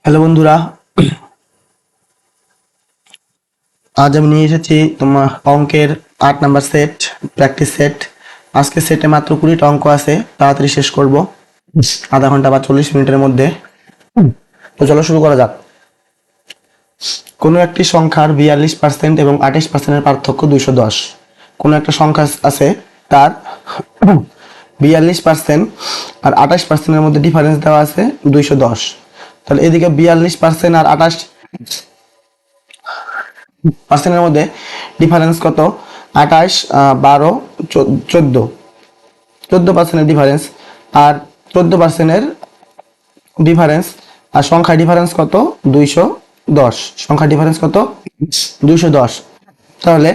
Hello বন্ধুরা, আজ আমি নিয়ে এসেছি তোমার অঙ্কের 8 নাম্বার সেট, প্র্যাকটিস সেট। আজকে সেটে মাত্র 20টা অঙ্ক আছে, তাড়াতাড়ি শেষ করব আধা ঘন্টা বা 40 মিনিটের মধ্যে। তো চলো শুরু করা যাক। কোনো একটি সংখ্যার 42% এবং 28%-এর পার্থক্য 210। কোনো একটা সংখ্যা আছে, তার 42% আর 28%-এর মধ্যে ডিফারেন্স দেওয়া আছে 210। তাহলে এদিকে 42% আর 28%-এর মধ্যে ডিফারেন্স কত? 28, 12, 14, 14%-এর ডিফারেন্স। আর 14%-এর ডিফারেন্স আর সংখ্যা ডিফারেন্স কত? 210। সংখ্যা ডিফারেন্স কত? 210। তাহলে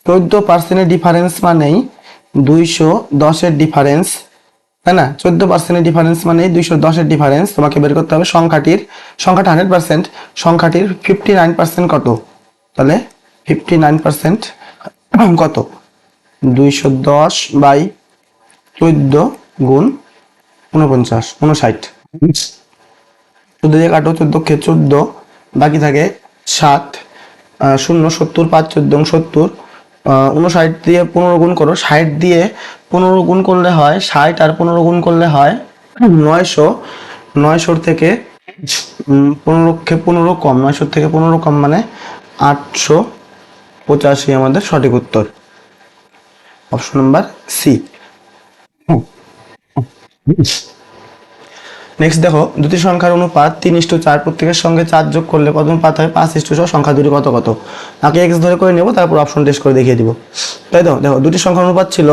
14%-এর ডিফারেন্স মানেই 210-এর ডিফারেন্স, তাই না? 14%-এর ডিফারেন্স মানেই 210-এর ডিফারেন্স। তোমাকে বের করতে হবে সংখ্যাটা 100%, সংখ্যাটির 59% কত? তাহলে 59% কত? 210/14 গুণ 49, 59। 14 দিয়ে কাটো, 14 বাকি থাকে 7, 0, 70, 5, 14, 70, 59 দিয়ে 15 গুণ করো। 60 দিয়ে 15 গুণ করলে হয় 60, আর 15 গুণ করলে হয় 900। 900 থেকে 15 কম, 900 থেকে 15 কম মানে 885 আমাদের সঠিক উত্তর, অপশন নাম্বার সি। নেক্সট দেখো, দুটি সংখ্যার অনুপাত 3:4, প্রত্যেকের সঙ্গে 4 যোগ করলে কত অনুপাত হয়? 5:6। সংখ্যা দুটি কত কত? আগে এক্স ধরে করে নেব, তারপর অপশন টেস্ট করে দেখিয়ে দিব। তাই তো, দেখো দুটি সংখ্যার অনুপাত ছিল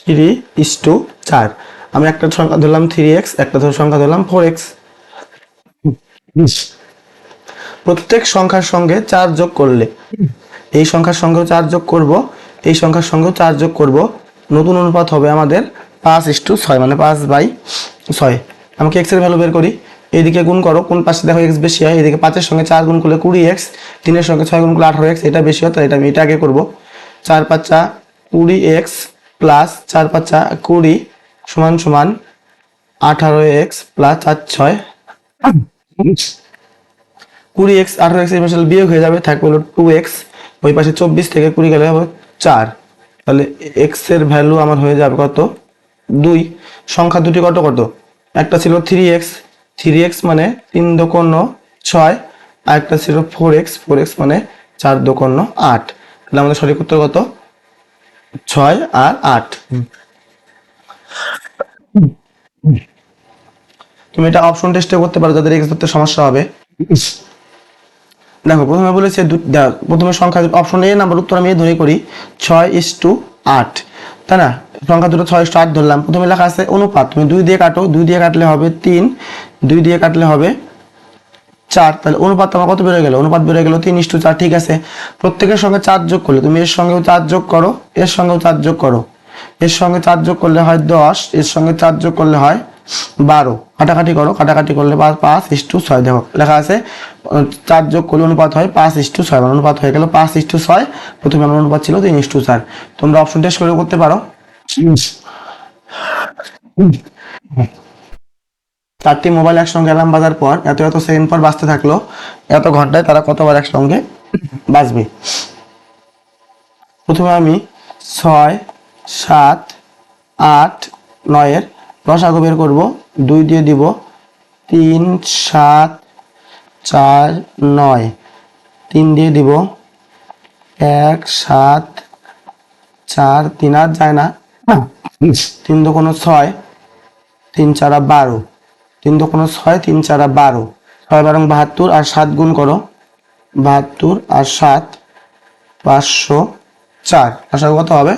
3:4। আমি একটা সংখ্যা ধরলাম 3x, একটা সংখ্যা ধরলাম 4x। প্রত্যেক সংখ্যার সঙ্গে 4 যোগ করলে, এই সংখ্যার সঙ্গেও 4 যোগ করব, এই সংখ্যার সঙ্গেও 4 যোগ করব, নতুন অনুপাত হবে আমাদের 5:6, মানে 5/6। আমাকে এক্স এর ভ্যালু বের করি। এইদিকে গুণ করো, কোন পাশে দেখো এক্স বেশি হয়। এদিকে 5-এর সঙ্গে 4 গুণ করলে 20x, 3-এর সঙ্গে 6 গুণ করলে 18x, এটা বেশি হয়, তাই এটা আগে করব। 4×5 20x প্লাস 4×5 20 সমান সমান 18x প্লাস 4×6 20x। 18x এই পাশে বিয়োগ হয়ে যাবে, থাকবে হলো 2x। ওই পাশে 24 থেকে 20 গেলে হবে 4। তাহলে x এর ভ্যালু আমার হয়ে যাবে কত? 2। সংখ্যা দুটি কত কত? একটা ছিল 3x, 3x মানে 3×2 = 6, আর একটা ছিল 4x, 4x মানে 4×2 = 8। তাহলে আমাদের সঠিক উত্তর কত? 6 আর 8। তুমি এটা অপশন টেস্টে করতে পারো, যাদের এক্স ধরতে সমস্যা হবে। দেখো প্রথমে বলেছে প্রথমে সংখ্যা অপশন এ নাম্বার উত্তর আমি ধরে করি 6:8, তাই না? সংখ্যা দুটো 6:8 ধরলাম। প্রথমে লেখা আছে অনুপাত, তুমি 2 দিয়ে কাটো, 2 দিয়ে কাটলে হবে 3, 2 দিয়ে কাটলে হবে 4। তাহলে অনুপাত আমার কত বেরোয় গেল? অনুপাত বেরোয় গেল 3:4। ঠিক আছে, প্রত্যেকের সঙ্গে 4 যোগ করলে তুমি এর সঙ্গেও 4 যোগ করো, এর সঙ্গেও 4 যোগ করো। এর সঙ্গে 4 যোগ করলে হয় 10, এর সঙ্গে 4 যোগ করলে হয় 12। কাটাকাটি করো, কাটাকাটি করলে 5:6। দেখো লেখা আছে 4 যোগ করলে অনুপাত হয় 5:6, মানে অনুপাত হয়ে গেল 5:6। প্রথমে আমার অনুপাত ছিল 3:4। তোমরা অপশন টেস্ট করে করতে পারো। 4টি মোবাইল একসঙ্গে অ্যালার্ম বাজার পর এত এত সেকেন্ড পর বাজতে থাকলো, এত ঘন্টায় তারা কতবার একসঙ্গে বাজবে? প্রথমে আমি 6, 7, 8, 9-এর লসাগু বের করব। 2 দিয়ে দিব 3, 7, 4, 9। 3 দিয়ে দিব 1, 7, 4, 3 আর যায় না। 3×6, 3×4 = 12। 3×6, 3×4 = 12। 6×12 আর 7 গুণ করো, 72 আর 7 504। আশা কত হবে?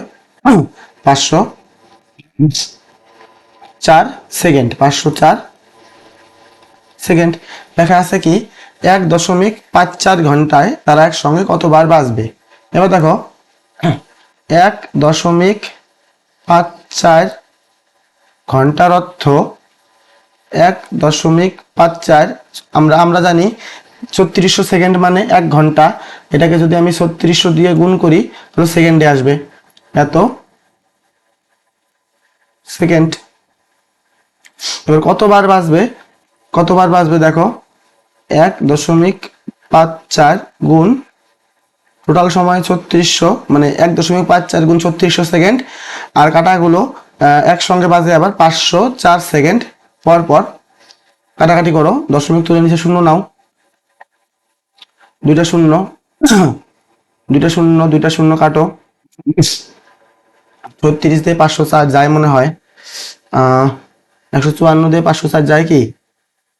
504 সেকেন্ড। 504 সেকেন্ড। লেখা আছে কি 1.54 ঘন্টায় তারা একসঙ্গে কতবার বাজবে? এবার দেখো 1.54 ঘন্টার অর্থ 1.54, আমরা জানি 3600 সেকেন্ড মানে 1 ঘন্টা। এটাকে যদি আমি 3600 দিয়ে গুণ করি তাহলে সেকেন্ডে আসবে এত সেকেন্ড। এবার কতবার বাজবে দেখো, 1.54 গুণ টোটাল সময় 3600, মানে 1.54 গুণ 3600 সেকেন্ড। আর কাটাগুলো একসঙ্গে বাজে আবার 504 সেকেন্ড পর পর। কাটাকাটি করো, দশমিক তুলে নিচে শূন্য নাও, দুইটা শূন্য দুইটা শূন্য কাটো। 36 দিয়ে 504 যায় মনে হয়, 154 দিয়ে 504 যায় কি,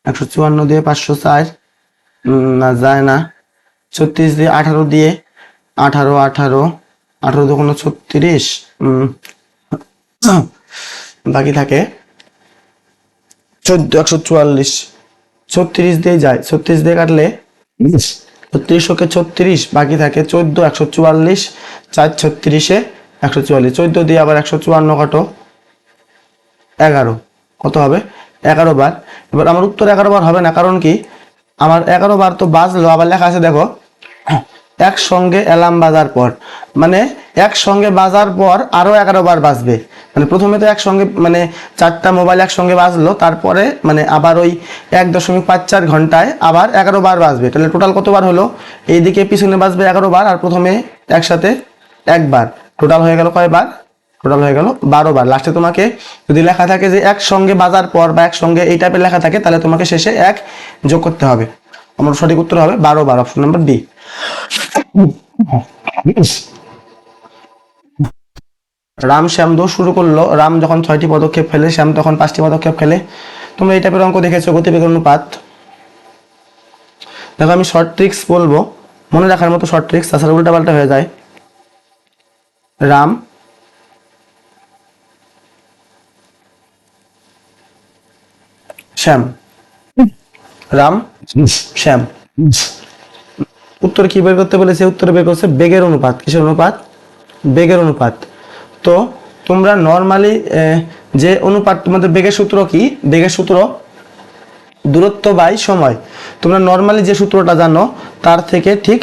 154 দিয়ে 504 না যায় না। 36 দিয়ে 18 দিয়ে 18 দোকান 36, বাকি থাকে 14, 144। 36 দিয়ে যায়, 36 দিয়ে কাটলে 36কে 36, বাকি থাকে 14, 144, 4 36-এ 144, 14 দিয়ে আবার 154 কাটো, 11, কত হবে 11 বার। এবার আমার উত্তর 11 বার হবে না, কারণ কি, আমার 11 বার তো বাজলো, আবার লেখা আছে দেখো একসঙ্গে অ্যালার্ম বাজার পর, মানে একসঙ্গে বাজার পর আরো 11 বার বাজবে। মানে প্রথমে তো একসঙ্গে মানে 4টা মোবাইল একসঙ্গে বাজলো, তারপরে মানে আবার ওই 1.54 ঘন্টায় আবার 11 বার বাজবে। তাহলে টোটাল কতবার হলো, এইদিকে পিছনে বাজবে 11 বার আর প্রথমে একসাথে একবার। টোটাল হয়ে গেল কয়বার, টোটাল হয়ে গেল 12 বার। লাস্টে তোমাকে যদি লেখা থাকে যে একসঙ্গে বাজার পর বা একসঙ্গে এই টাইপের লেখা থাকে, তাহলে তোমাকে শেষে 1 যোগ করতে হবে। আমার সঠিক উত্তর হবে 12 বার, option number D. Ram Shyam দৌড় শুরু করলো, রাম যখন 6টি পদক্ষেপ ফেলে, শ্যাম তখন 5টি পদক্ষেপ ফেলে। তোমরা এই টাইপের অঙ্ক দেখেছো, গতিবেগ অনুপাত। দেখো আমি শর্ট ট্রিক্স বলবো, মনে রাখার মতো শর্ট ট্রিক্স, তাছাড়া উল্টা পাল্টা হয়ে যায়। রাম শ্যাম, রাম শ্যাম। উত্তর কি বের করতে বলেছে, উত্তরে বের করছে বেগের অনুপাত। কিসের অনুপাত, বেগের অনুপাত। তো তোমরা নর্মালি যে অনুপাত, তোমাদের বেগের সূত্র কি, বেগের সূত্র দূরত্ব বাই সময়। তোমরা নর্মালি যে সূত্রটা জানো তার থেকে ঠিক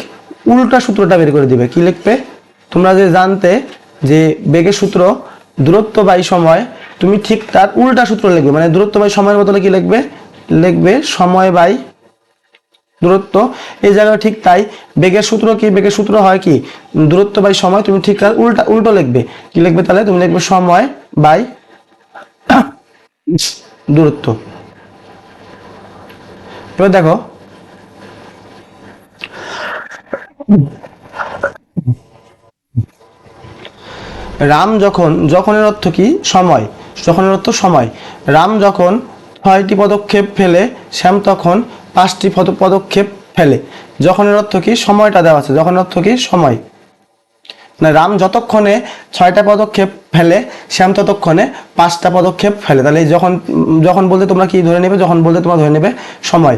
উল্টা সূত্রটা বের করে দিবে। কি লিখবে, তোমরা যে জানতে যে বেগের সূত্র দূরত্ব বাই সময়, তুমি ঠিক তার উল্টা সূত্র লিখবে। মানে দূরত্ব বাই সময়ের বদলে কি লিখবে, লিখবে সময় বাই দূরত্ব। এই জায়গায় ঠিক তাই, বেগের সূত্র কি, বেগের সূত্র হয় কি দূরত্ব বাই সময়, তুমি ঠিক তার উল্টো লিখবে। কি লিখবে তাহলে, তুমি লিখবে সময় বাই দূরত্ব। এবার দেখো রাম যখন, যখনের অর্থ কি সময়, যখনের অর্থ সময়। রাম যখন 6টি পদক্ষেপ ফেলে, শ্যাম তখন 5টি পদক্ষেপ ফেলে। যখনের অর্থ কি, সময়টা দেওয়া আছে, যখনের অর্থ কি সময়। না, রাম যতক্ষণে 6টা পদক্ষেপ ফেলে, শ্যাম ততক্ষণে 5টা পদক্ষেপ ফেলে। তাহলে যখন, যখন বলতে তোমরা কি ধরে নেবে, যখন বলতে তোমরা ধরে নেবে সময়।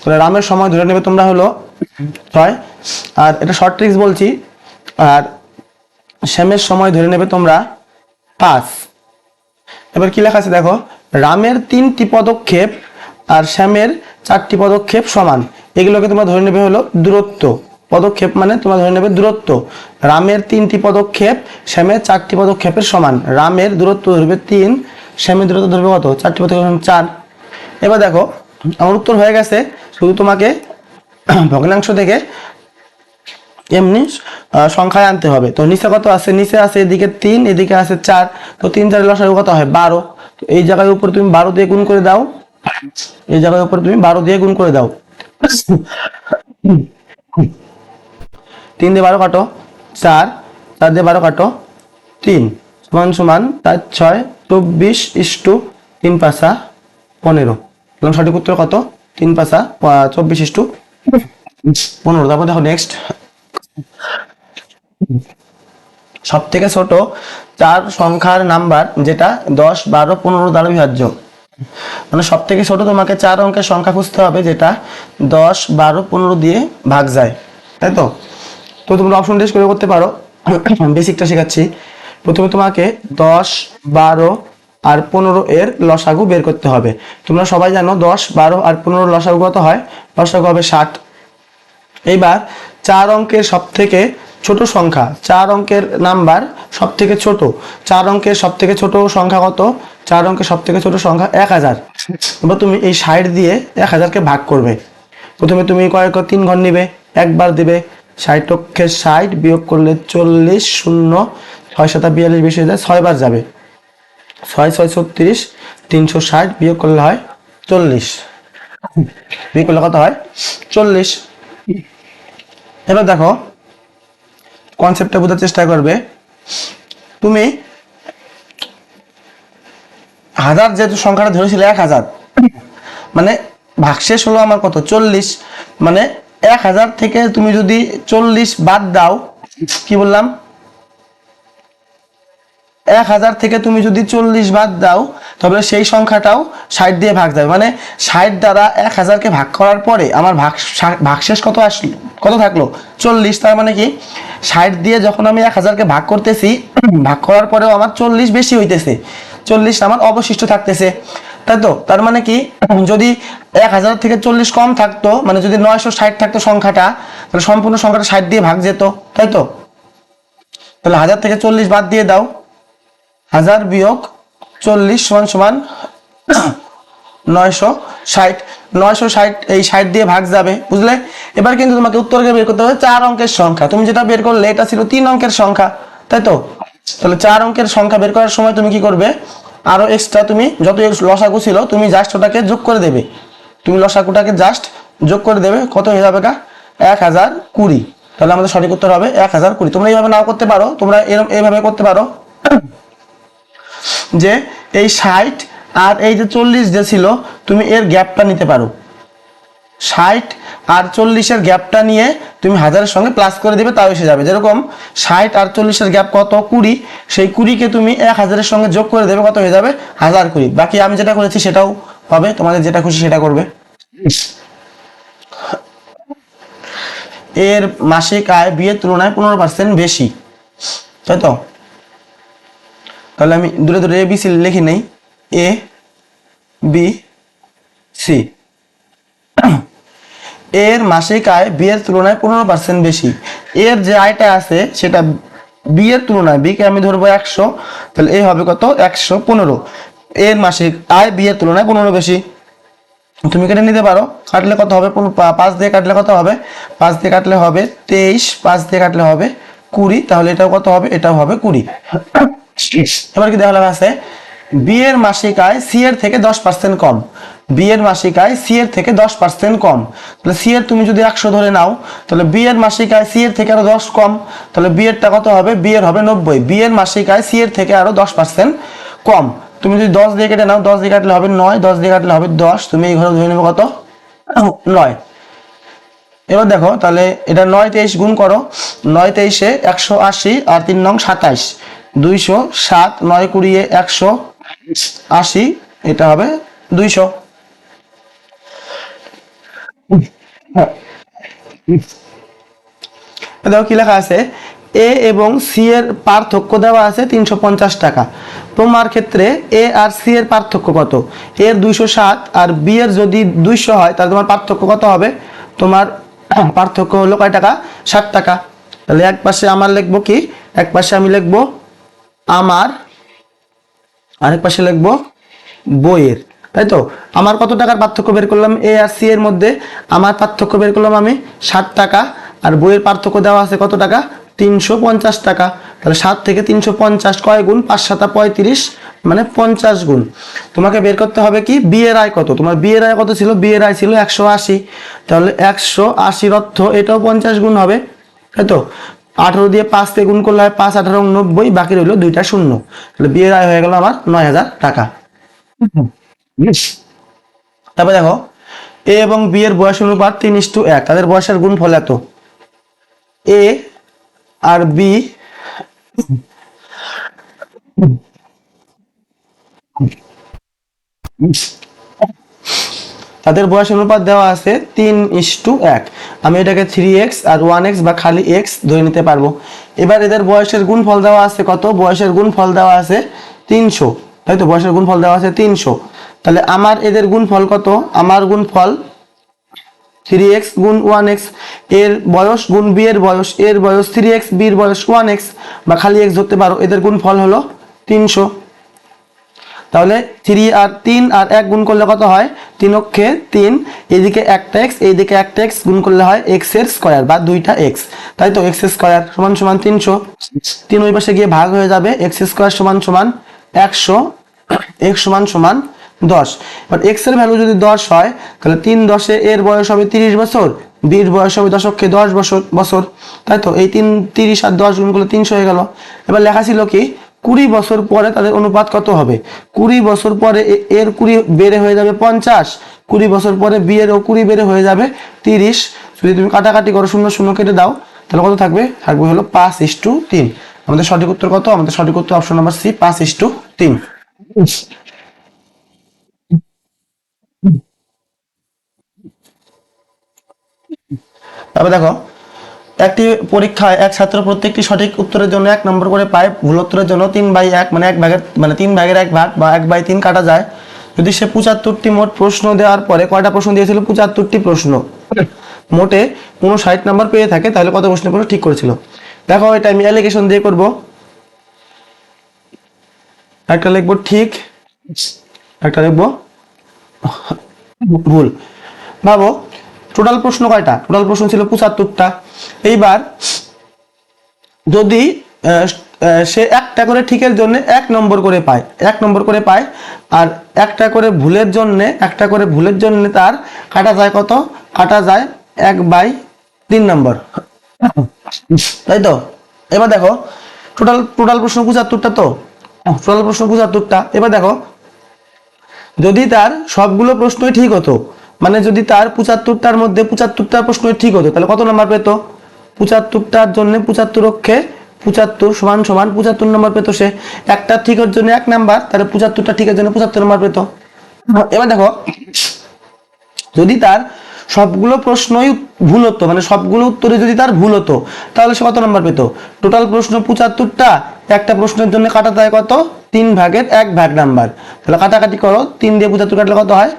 তাহলে রামের সময় ধরে নেবে তোমরা হলো 6, আর এটা শর্ট ট্রিক্স বলছি। আর শ্যামের সময় ধরে নেবে তোমরা 5। এবার কি লেখা আছে দেখো, রামের 3টি পদক্ষেপ আর শ্যামের 4টি পদক্ষেপ সমান। এগুলোকে তোমরা ধরে নেবে হলো দূরত্ব। পদক্ষেপ মানে তোমরা ধরে নেবে দূরত্ব। রামের 3টি পদক্ষেপ, শ্যামের 4টি পদক্ষেপের সমান। রামের দূরত্ব ধরবে 3, শ্যামের দূরত্ব ধরবে কত, 4টি পদক্ষেপ 4। এবার দেখো আমার উত্তর হয়ে গেছে, শুধু তোমাকে ভগ্নাংশ থেকে এমনি সংখ্যায় আনতে হবে। তো নিচে কত আছে, নিচে আছে এদিকে 3, এদিকে আছে 4। তো 3 4 লসাগু কত হয় 12। তো এই জায়গার উপর তুমি 12 দিয়ে গুণ করে দাও, এই জায়গার উপর তুমি 12 দিয়ে গুণ করে দাও। 3 দিয়ে 12 কাটো 4, 4 দিয়ে 12 কাটো 3, সমান সমান 4 6 24 3 5 15। এবং সঠিক উত্তর কত, 3 5 24 15। তারপর দেখো নেক্সট, সব থেকে ছোট 4 সংখ্যার নাম্বার যেটা 10 12 15 দ্বারা বিভাজ্য। মানে সব থেকে ছোট তোমাকে 4 অঙ্কের সংখ্যা খুঁজতে হবে যেটা 10 12 15 দিয়ে ভাগ যায়, তাই তো। তো তোমরা অপশন টেস্ট করে করতে পারো। বেসিকটা শেখাচ্ছি। প্রথমে তোমাকে 10 12 আর 15 এর লসাগু বের করতে হবে। তোমরা সবাই জানো 10 12 আর 15 লসাগু কত হয়, লসাগু হবে 60। এইবার 4 অঙ্কের সব থেকে ছোট সংখ্যা, 4 অঙ্কের নাম্বার সব থেকে ছোট, 4 অঙ্কের সব থেকে ছোট সংখ্যা কত? 4 অঙ্কের সব থেকে ছোট সংখ্যা 1000। এবার তুমি এই 60 দিয়ে 1000কে ভাগ করবে। প্রথমে তুমি কয়েক 3 ঘর নিবে, একবার দিবে 60 অক্ষে 60 বিয়োগ করলে 40, 0 6 7 42 বেশি হয়ে যায়, 6 বার যাবে, 6 6 36, 360 বিয়োগ করলে হয় 40, বিয়োগ করলে কত হয়? 40। এবার দেখো কনসেপ্টটা বোঝার চেষ্টা করবে। তুমি হাজার যেহেতু সংখ্যাটা ধরেছিল 1000, মানে ভাগশেষ হলো আমার কত? 40। মানে 1000 থেকে তুমি যদি 40 বাদ দাও, কি বললাম? 1000 থেকে তুমি যদি 40 বাদ দাও, তবে সেই সংখ্যাটাও 60 দিয়ে ভাগ যাবে। মানে 60 দ্বারা 1000কে ভাগ করার পরে আমার ভাগশেষ কত আসলো? কত থাকলো? 40। তার মানে কি 60 দিয়ে যখন আমি 1000কে ভাগ করতেছি, ভাগ করার পরেও আমার 40 বেশি হইতেছে, 40 আমার অবশিষ্ট থাকতেছে, তাই তো? তার মানে কি যদি 1000 থেকে 40 কম থাকতো, মানে যদি 960 থাকতো সংখ্যাটা, তাহলে সম্পূর্ণ সংখ্যাটা 60 দিয়ে ভাগ যেত, তাই তো? তাহলে 1000 থেকে 40 বাদ দিয়ে দাও, 1000 বিয়োগ 40 সমান সমান 960। 960 এই 60 দিয়ে ভাগ যাবে, বুঝলে? এবার কিন্তু তোমাকে উত্তরকে বের করতে হবে 4 অঙ্কের সংখ্যা। তুমি যেটা বের করলে এটা ছিল 3 অঙ্কের সংখ্যা, তাই তো? তাহলে 4 অঙ্কের সংখ্যা বের করার সময় তুমি কি করবে? আরো এক্সট্রা তুমি যত লসাগু ছিল তুমি জাস্ট ওটাকে যোগ করে দেবে। তুমি লসাগুটাকে জাস্ট যোগ করে দেবে, কত হয়ে যাবে? 1020। তাহলে আমাদের সঠিক উত্তর হবে 1020। তোমরা এইভাবে নাও করতে পারো, তোমরা এরকম এইভাবে করতে পারো যে এই 60 আর এই যে 40 যে ছিল, তুমি এর গ্যাপটা নিতে পারো। 60 আর 40-এর গ্যাপটা নিয়ে তুমি 1000-এর সঙ্গে প্লাস করে দিবে, তাও এসে যাবে। যেরকম 60 আর 40-এর গ্যাপ কত? 20, সেই 20-কে তুমি 1000-এর সঙ্গে যোগ করে দেবে, কত হয়ে যাবে? 1020। বাকি আমি যেটা করেছি সেটাও হবে, তোমাদের যেটা খুশি সেটা করবে। এর মাসিক আয় বিয়ের তুলনায় 15% বেশি, তাই তো? তাহলে আমি দূরে দূরে এ বি সি লিখে নেই, এ বি সি। এর মাসিক আয় বি এর তুলনায় 15% বেশি। এর যে আয়টা আছে সেটা বি এর তুলনায়, বি কে আমি ধরবো 100, তাহলে এ হবে কত? 115। এর মাসিক আয় বি এর তুলনায় 15 বেশি। তুমি কেটে নিতে পারো, কাটলে কত হবে? 5 দিয়ে কাটলে কত হবে? 5 দিয়ে কাটলে হবে 23, 5 দিয়ে কাটলে হবে 20, তাহলে এটাও কত হবে? এটাও হবে 20। এবার কি দেখা আছে? বি এর মাসিক আয় সি এর থেকে 10% কম। বি এর মাসিক আয় সি এর থেকে 10% কম। তাহলে সি এর তুমি যদি 100 ধরে নাও, তাহলে বি এর মাসিক আয় সি এর থেকে আরো 10 কম, তাহলে বি এরটা কত হবে? বি এর হবে 90। বি এর মাসিক আয় সি এর থেকে আরো 10% কম। তুমি যদি 10 দিয়ে কেটে নাও, 10 দিয়ে কাটলে হবে 9, 10 দিয়ে কাটলে হবে 10, তুমি এই ঘরে ধরে নেবে কত? 9। এবার দেখো, তাহলে এটা 9 23 গুণ করো, 9 23-এ 180 আর 3 নং 27, 207, 9 20-এ 180, এটা হবে 200। দেখো কি লেখা আছে? এ এবং সি এর পার্থক্য দেওয়া আছে 350 টাকা। তোমার ক্ষেত্রে এ আর সি এর পার্থক্য কত? এর 207 আর বি এর যদি 200 হয়, তাহলে তোমার পার্থক্য কত হবে? তোমার পার্থক্য হলো কয় টাকা? 60 টাকা। তাহলে এক পাশে আমার লিখবো কি? এক পাশে আমি লিখবো আমার, আরেক পাশে লিখবো বইয়ের, তাই তো? আমার কত টাকার পার্থক্য বের করলাম এ আর সি এর মধ্যে? আমার পার্থক্য বের করলাম আমি 60 টাকা, আর বইয়ের পার্থক্য দেওয়া আছে কত টাকা? 350 টাকা। তাহলে 7 থেকে 350 কয় গুণ? 5 7 35, মানে 50 গুণ। তোমাকে বের করতে হবে কি বি এর আয় কত? তোমার বি এর আয় কত ছিল? বি এর আয় ছিল 180, তাহলে 180-র অর্থ এটাও 50 গুণ হবে, তাই তো? 18 দিয়ে 5 কে গুণ করলে হয় 5 18 90, বাকি রইল 2টা শূন্য। তাহলে বি এর আয় হয়ে গেল আমার 9000 টাকা। তারপরে দেখো এ এবং বি এর বয়স অনুপাত 3:1, তাদের বয়সের গুণফল এত। এ আর বি তাদের বয়স অনুপাত দেওয়া আছে 3:1। আমি এটাকে 3x আর 1x বা খালি x ধরে নিতে পারবো। এবার এদের বয়সের গুণফল দেওয়া আছে কত? বয়সের গুণফল দেওয়া আছে 300, তাই তো? বয়সের গুণফল দেওয়া আছে 300। তাহলে আমার এদের গুণফল কত? আমার গুণফল 3x গুণ 1x, এর বয়স গুণ b এর বয়স, এর বয়স 3x, b এর বয়স 1x, বা খালি x ধরতে পারো, এদের গুণফল হলো 300। তাহলে 3 আর 3 আর 1 গুণ করলে কত হয়? 3 অক্ষে 3, এইদিকে একটা x, এইদিকে একটা x, গুণ করলে হয় x এর স্কয়ার বা দুইটা x, তাই তো x স্কয়ার সমান সমান 300। 3 ওই পাশে গিয়ে ভাগ হয়ে যাবে, x স্কয়ার সমান সমান 100, x সমান সমান 10। এবার x এর ভ্যালু যদি 10 হয় তাহলে 3 10 এর বয়স হবে 30 বছর, b এর বয়স হবে 10 অক্ষে 10 বছর, তাই তো এই 30 আর 10 গুণ করলে 300 হয়ে গেল। এবার লেখা ছিল কি 20 বছর পরে তাদের অনুপাত কত হবে? 20 বছর পরে এর 20 বেড়ে হয়ে যাবে 50, 20 বছর পরে বি এর 20 বেড়ে হয়ে যাবে 30। যদি তুমি কাটাকাটি করো, 0 0 কেটে দাও, তাহলে কত থাকবে? থাকবে হলো 5:3। আমাদের সঠিক উত্তর কত? আমাদের সঠিক উত্তর অপশন নাম্বার সি, 5:3। তবে দেখো, একটি পরীক্ষায় এক ছাত্র প্রত্যেকটি সঠিক উত্তরের জন্য 1 নম্বর করে পায়, ভুল উত্তরের জন্য 3/1 মানে 1 ভাগের মানে 3 ভাগের 1 ভাগ বা 1/3 কাটা যায়। যদি সে 75টি মোট প্রশ্ন দেওয়ার পরে কয়টা প্রশ্ন দিয়েছিল? 75টি প্রশ্ন, মোটে 59 নাম্বার পেয়ে থাকে, তাহলে কত প্রশ্ন করে ঠিক করেছিল? দেখো এটা আমি অ্যালিগেশন দিয়ে করব। একটা লিখবো ঠিক, একটা লিখবো ভুল। ভাবো টোটাল প্রশ্ন কয়টা? টোটাল প্রশ্ন ছিল 75টা। এইবার যদি সে একটা করে ঠিকের জন্য 1 নম্বর করে পায়, 1 নম্বর করে পায়, আর একটা করে ভুলের জন্য তার কাটা যায় কত? কাটা যায় 1/3 নম্বর, তাই তো? এবার দেখো টোটাল প্রশ্ন 75টা, তো টোটাল প্রশ্ন 75টা। এবার দেখো যদি তার সবগুলো প্রশ্নই ঠিক হতো, মানে যদি তার 75টার মধ্যে 75টা প্রশ্নই ঠিক হতো, তাহলে কত নাম্বার পেত? 75টার জন্য 75 অক্ষে 75 সমান সমান 75 নম্বর পেত সে। একটা ঠিকের জন্য 1 নাম্বার, তাহলে 75টা ঠিকের জন্য 75 নম্বর পেত। এবার দেখো যদি তার সবগুলো প্রশ্নই ভুল হতো, মানে সবগুলো উত্তরে যদি তার ভুল হতো, তাহলে সে কত নাম্বার পেত? টোটাল প্রশ্ন 75টা, একটা প্রশ্নের জন্য কাটা যায় কত? 3 ভাগের 1 ভাগ নাম্বার। তাহলে কাটাকাটি করো, 3 দিয়ে 75 কাটলে কত হয়?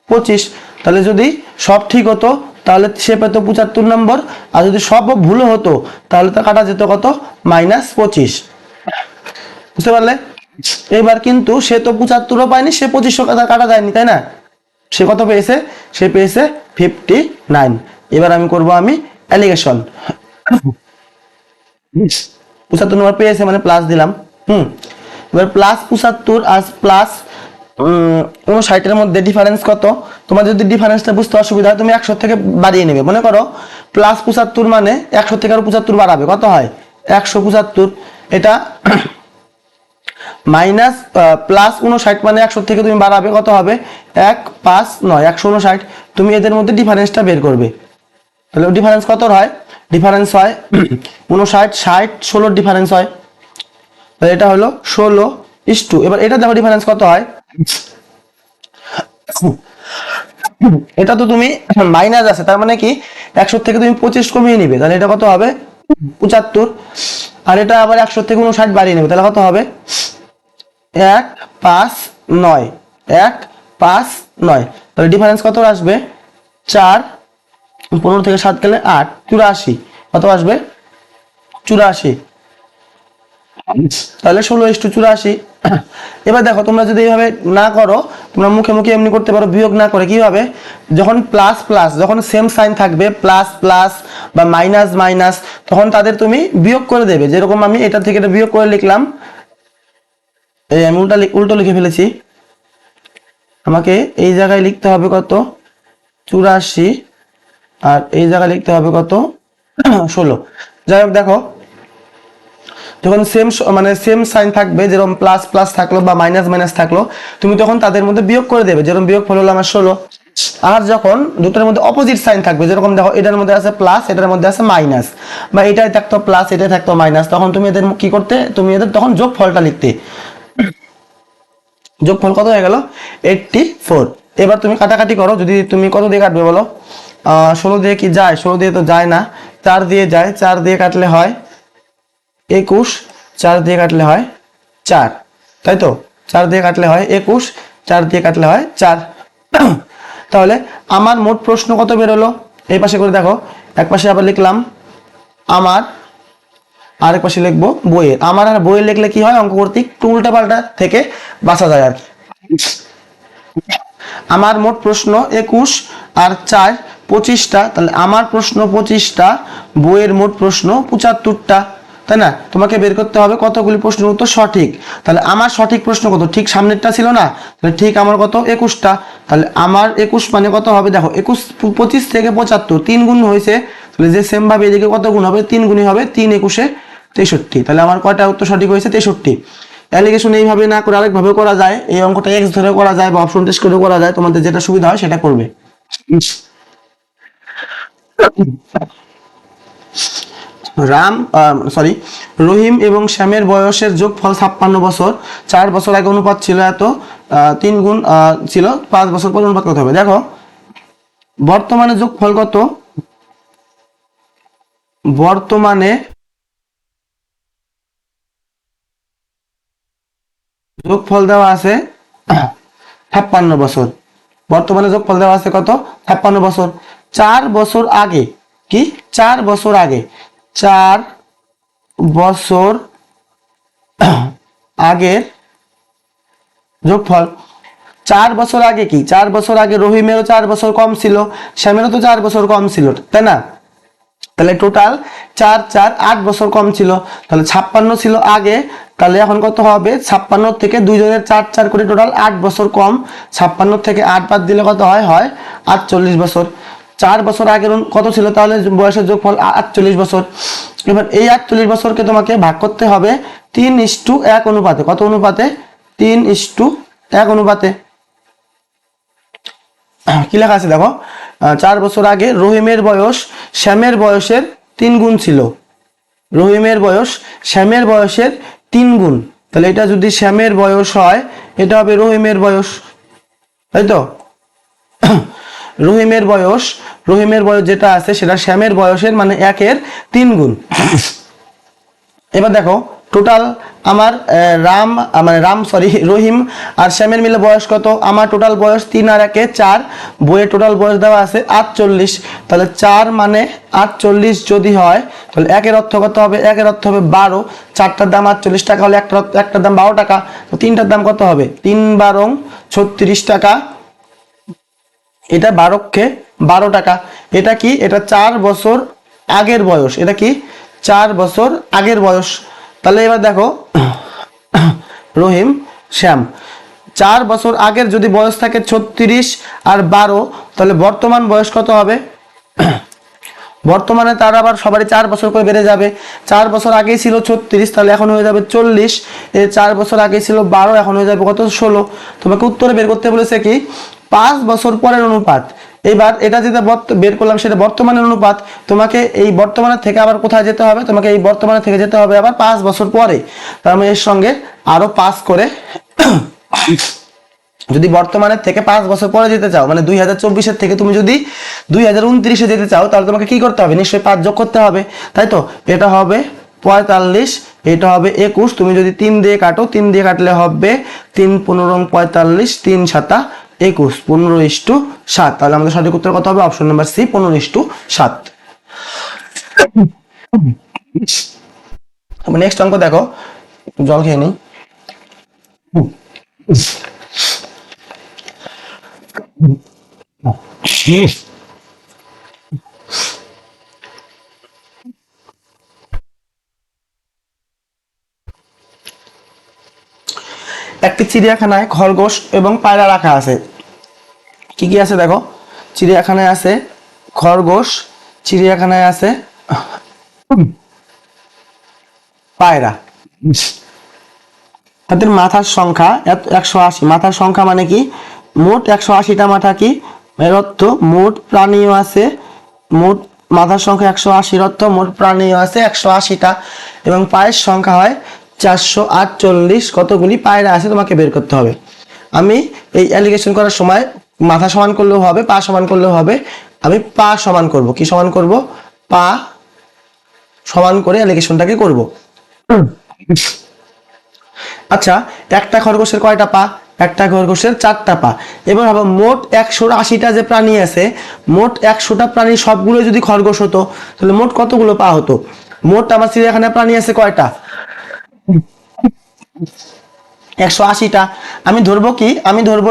25। তাহলে যদি সব ঠিক হতো তাহলে সে পেত 75 নম্বর, আর যদি সব ভুল হতো তাহলে তার কাটা যেত কত? -25। বুঝতে পারলে? এবার কিন্তু সে তো 75ও পায়নি, সে 2500 কাটা যায়নি, তাই না? সে কত পেয়েছে? সে পেয়েছে 59। এবার আমি করব অ্যালিগেশন। 75 নম্বর পেয়েছে মানে প্লাস দিলাম। এবার +75 আর +59 এর মধ্যে ডিফারেন্স কত? তোমার যদি ডিফারেন্সটা বুঝতে অসুবিধা হয় তুমি 100 থেকে বাড়িয়ে নেবে। মনে করো +75 মানে 100 থেকে আরো 75 বাড়াবে, কত হয়? 175। এটা মাইনাস +59 মানে 100 থেকে তুমি বাড়াবে, কত হবে? 1 5 9 159। তুমি এদের মধ্যে ডিফারেন্সটা বের করবে। তাহলে ডিফারেন্স কত হয়? ডিফারেন্স হয় 59 60 16 ডিফারেন্স হয়। তাহলে এটা হলো 16:2। এবার এটা দেখো ডিফারেন্স কত হয়? এটা তো তুমি মাইনাস আছে, তার মানে কি 100 থেকে তুমি 25 কমিয়ে নিবে, তাহলে এটা কত হবে? 75। আর এটা আবার 100 থেকে 59 বাড়িয়ে নেবে, তাহলে কত হবে? 1 5 9 1 5 9। তাহলে ডিফারেন্স কত আসবে? 4 15 থেকে 7 গেলে 8 84। কত আসবে? 84। তাহলে 16:84। এবার দেখো তোমরা যদি এইভাবে না করো, তোমরা মুখে মুখে এমনি করতে পারো, বিয়োগ না করে কিভাবে? যখন প্লাস প্লাস, যখন সেম সাইন থাকবে প্লাস প্লাস বা মাইনাস মাইনাস, তখন তাদের তুমি বিয়োগ করে দেবে। যেরকম আমি এটা থেকে এটা বিয়োগ করে লিখলাম, এই আমি উল্টো লিখে ফেলেছি। আমাকে এই জায়গায় লিখতে হবে কত? 84, আর এই জায়গায় লিখতে হবে কত? 16। যাই হোক দেখো যখন সেম সাইন থাকবে, যেরকম প্লাস প্লাস থাকলো বা মাইনাস মাইনাস থাকলো, তুমি তখন তাদের মধ্যে বিয়োগ করে দেবে। যেরকম বিয়োগ হলো আমার 16। আর যখন দুটোর মধ্যে অপোজিট সাইন থাকবে, যেরকম দেখো এটার মধ্যে আছে প্লাস, এটার মধ্যে আছে মাইনাস, বা এটাই থাকতো প্লাস এটাই থাকতো মাইনাস, তখন তুমি এদের কি করতে? তুমি এদের তখন যোগফলটা লিখতে। যোগফল কত হয়ে গেল? 84। এবার তুমি কাটাকাটি করো, যদি তুমি কত দিয়ে কাটবে বলো? 16 দিয়ে কি যায়? 16 দিয়ে তো যায় না, 4 দিয়ে যায়। 4 দিয়ে কাটলে হয় 21, 4 দিয়ে কাটলে হয় 4, তাই তো? 4 দিয়ে কাটলে হয় 21, 4 দিয়ে কাটলে হয় 4। তাহলে আমার মোট প্রশ্ন কত বেরোলো? এই পাশে করে দেখো, এক পাশে আবার লিখলাম আমার, আরেক পাশে লিখবো বইয়ের। আমার আর বইয়ের লিখলে কি হয়, অঙ্ক করতে একটু উল্টা পাল্টা থেকে বাঁচা যায় আর কি। আমার মোট প্রশ্ন 21 আর 4 25টা, তাহলে আমার প্রশ্ন 25টা, বইয়ের মোট প্রশ্ন 75টা, তাই না? তোমাকে বের করতে হবে কতগুলি প্রশ্নের উত্তর সঠিক। তাহলে আমার সঠিক প্রশ্ন কত, ঠিক সামনেরটা ছিল না, তাহলে ঠিক আমার কত 21টা। তাহলে আমার 21 মানে কত হবে, দেখো 21 25 থেকে 75 3 গুণ হয়েছে, তাহলে যে সেম ভাবে এদিকে কত গুণ হবে, 3 গুণই হবে, 3 21 63। তাহলে আমার কয়টা উত্তর সঠিক হয়েছে, 63। অ্যালিগেশন এইভাবে না করে আরেকভাবে করা যায়, এই অঙ্কটা এক্স ধরে করা যায় বা অপশন টেস্ট করে করা যায়, তোমাদের যেটা সুবিধা হয় সেটা করবে। রহিম এবং শ্যামের বয়সের যোগফল 56 বছর। 4 বছর আগে অনুপাত ছিল এত, 3 গুণ ছিল 5 বছর পর অনুপাত কত হবে। দেখো বর্তমানে যোগফল কত, বর্তমানে যোগফল দেওয়া আছে 56 বছর। বর্তমানে যোগফল দেওয়া আছে কত, 56 বছর। 4 বছর আগে, কি 4 বছর আগে, 4 বছর আগের যোগফল। 4 বছর আগে কি, 4 বছর আগে রহিমেরও 4 বছর কম ছিল, শ্যামেরও তো 4 বছর কম ছিল, তাই না? তাহলে টোটাল 4 4 8 বছর কম ছিল, তাহলে 56 ছিল আগে, তাহলে এখন কত হবে, 56 থেকে 2 জনের 4 4 করে টোটাল 8 বছর কম। 56 থেকে 8 বাদ দিলে কত হয়, 48 বছর। 4 বছর আগের কত ছিল, তাহলে বয়সের যোগফল 48 বছর। এবার এই 48 বছরকে তোমাকে ভাগ করতে হবে 3:1 অনুপাতে। কত অনুপাতে, 3:1 অনুপাতে। কি লেখা আছে দেখো, 4 বছর আগে রহিমের বয়স শ্যামের বয়সের 3 গুণ ছিল, রহিমের বয়স শ্যামের বয়সের 3 গুণ। তাহলে এটা যদি শ্যামের বয়স হয়, এটা হবে রহিমের বয়স, তাই তো? রহিমের বয়স যেটা আছে সেটা শ্যামের বয়সের মানে 1-এর 3 গুণ। এবার দেখো টোটাল আমার রহিম আর শ্যামের মিলে বয়স কত, আমার টোটাল বয়স 3 আর 1-এ 4, বইয়ের টোটাল বয়স দেওয়া আছে 48। তাহলে 4 মানে 48 যদি হয়, তাহলে 1-এর অর্থ কত হবে, 1-এর অর্থ হবে 12। 4টার দাম 48 টাকা হলে একটার দাম 12 টাকা, তো 3টার দাম কত হবে, 3 12 36 টাকা। এটা 12 টাকা। এটা কি, এটা 4 বছর আগের বয়স, এটা কি 4 বছর আগের বয়স। তাহলে এবার দেখো রহিম শ্যাম 4 বছর আগের যদি বয়স থাকে 36 আর 12, তাহলে বর্তমান বয়স কত হবে, বর্তমানে তার আবার সবারই 4 বছর করে বেড়ে যাবে। 4 বছর আগেই ছিল 36, তাহলে এখন হয়ে যাবে 40। 4 বছর আগে ছিল 12, এখন হয়ে যাবে কত, 16। তোমাকে উত্তরে বের করতে বলেছে কি 5 বছর পরের অনুপাত। এবার এটা যেটা বের করলাম সেটা বর্তমানের অনুপাত, তোমাকে এই বর্তমানের থেকে আবার কোথায় যেতে হবে, তোমাকে এই বর্তমানে থেকে যেতে হবে আবার 5 বছর পরে। তার মানে এর সঙ্গে আরো 5 করে যদি বর্তমানের থেকে 5 বছর পরে যেতে চাও, মানে 2024-এর থেকে তুমি যদি 2029-এ যেতে চাও, তাহলে তোমাকে কি করতে হবে, নিশ্চয়ই 5 যোগ করতে হবে, তাই তো? এটা হবে 45, এটা হবে 21। তুমি যদি 3 দিয়ে কাটো, 3 দিয়ে কাটলে হবে 3 15 45, 3 7 21, 15:7। তাহলে আমাদের সঠিক উত্তর কত হবে, অপশন নাম্বার সি, 15:7। নেক্সট অঙ্ক দেখো, জল খেয়ে নিই। একটি চিড়িয়াখানায় খরগোশ এবং পায়রা রাখা আছে। কি কি আছে দেখো, চিড়িয়াখানায় আছে খরগোশ, চিড়িয়াখানায় আছে পায়রা। তাদের মাথার সংখ্যা 180। মাথার সংখ্যা মানে কি, মোট 180টা মাথা, কি এর অর্থ মোট প্রাণীও আছে, মোট মাথার সংখ্যা 180-এর অর্থ মোট প্রাণীও আছে 180টা। এবং পায়ের সংখ্যা হয় 448। কতগুলি পায়রা আছে তোমাকে বের করতে হবে। আমি এই অ্যালিগেশন করার সময় মাথা সমান করলেও হবে, পা সমান করলেও হবে। আমি পা সমান করব, কি সমান করব, পা সমান করে অ্যালিগেশনটাকে করব। আচ্ছা, একটা খরগোশের কয়টা পা, একটা খরগোশের 4টা পা। এবার ভাবো মোট 180টা যে প্রাণী আছে, মোট 100টা প্রাণী সবগুলো যদি খরগোশ হতো তাহলে মোট কতগুলো পা হতো? মোট আমার চিড়িয়াখানায় প্রাণী আছে কয়টা? 180টা। আমি ধরবো কি, আমি ধরবো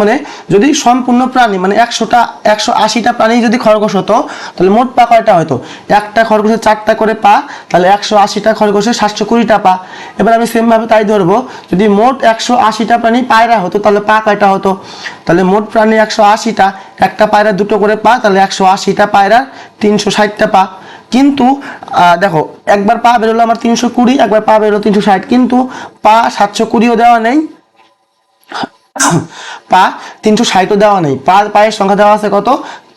মানে যদি সম্পূর্ণ প্রাণী মানে 180টা প্রাণী যদি খরগোশ হতো তাহলে মোট পা কয়টা হতো? একটা খরগোশের 4টা করে পা, তাহলে 180টা খরগোশের 720টা পা। এবার আমি সেম ভাবে তাই ধরবো, যদি মোট 180টা প্রাণী পায়রা হতো তাহলে পা কয়টা হতো? তাহলে মোট প্রাণী 180টা, একটা পায়রা 2টো করে পা, তাহলে 180টা পায়রার 360টা পা। কিন্তু দেখো একবার পা বেরোলো আমার 320, একবার পা বেরোলো 360, কিন্তু পা 720ও দেওয়া নেই, পা 360ও দেওয়া নেই। পায়ের সংখ্যা দেওয়া আছে কত?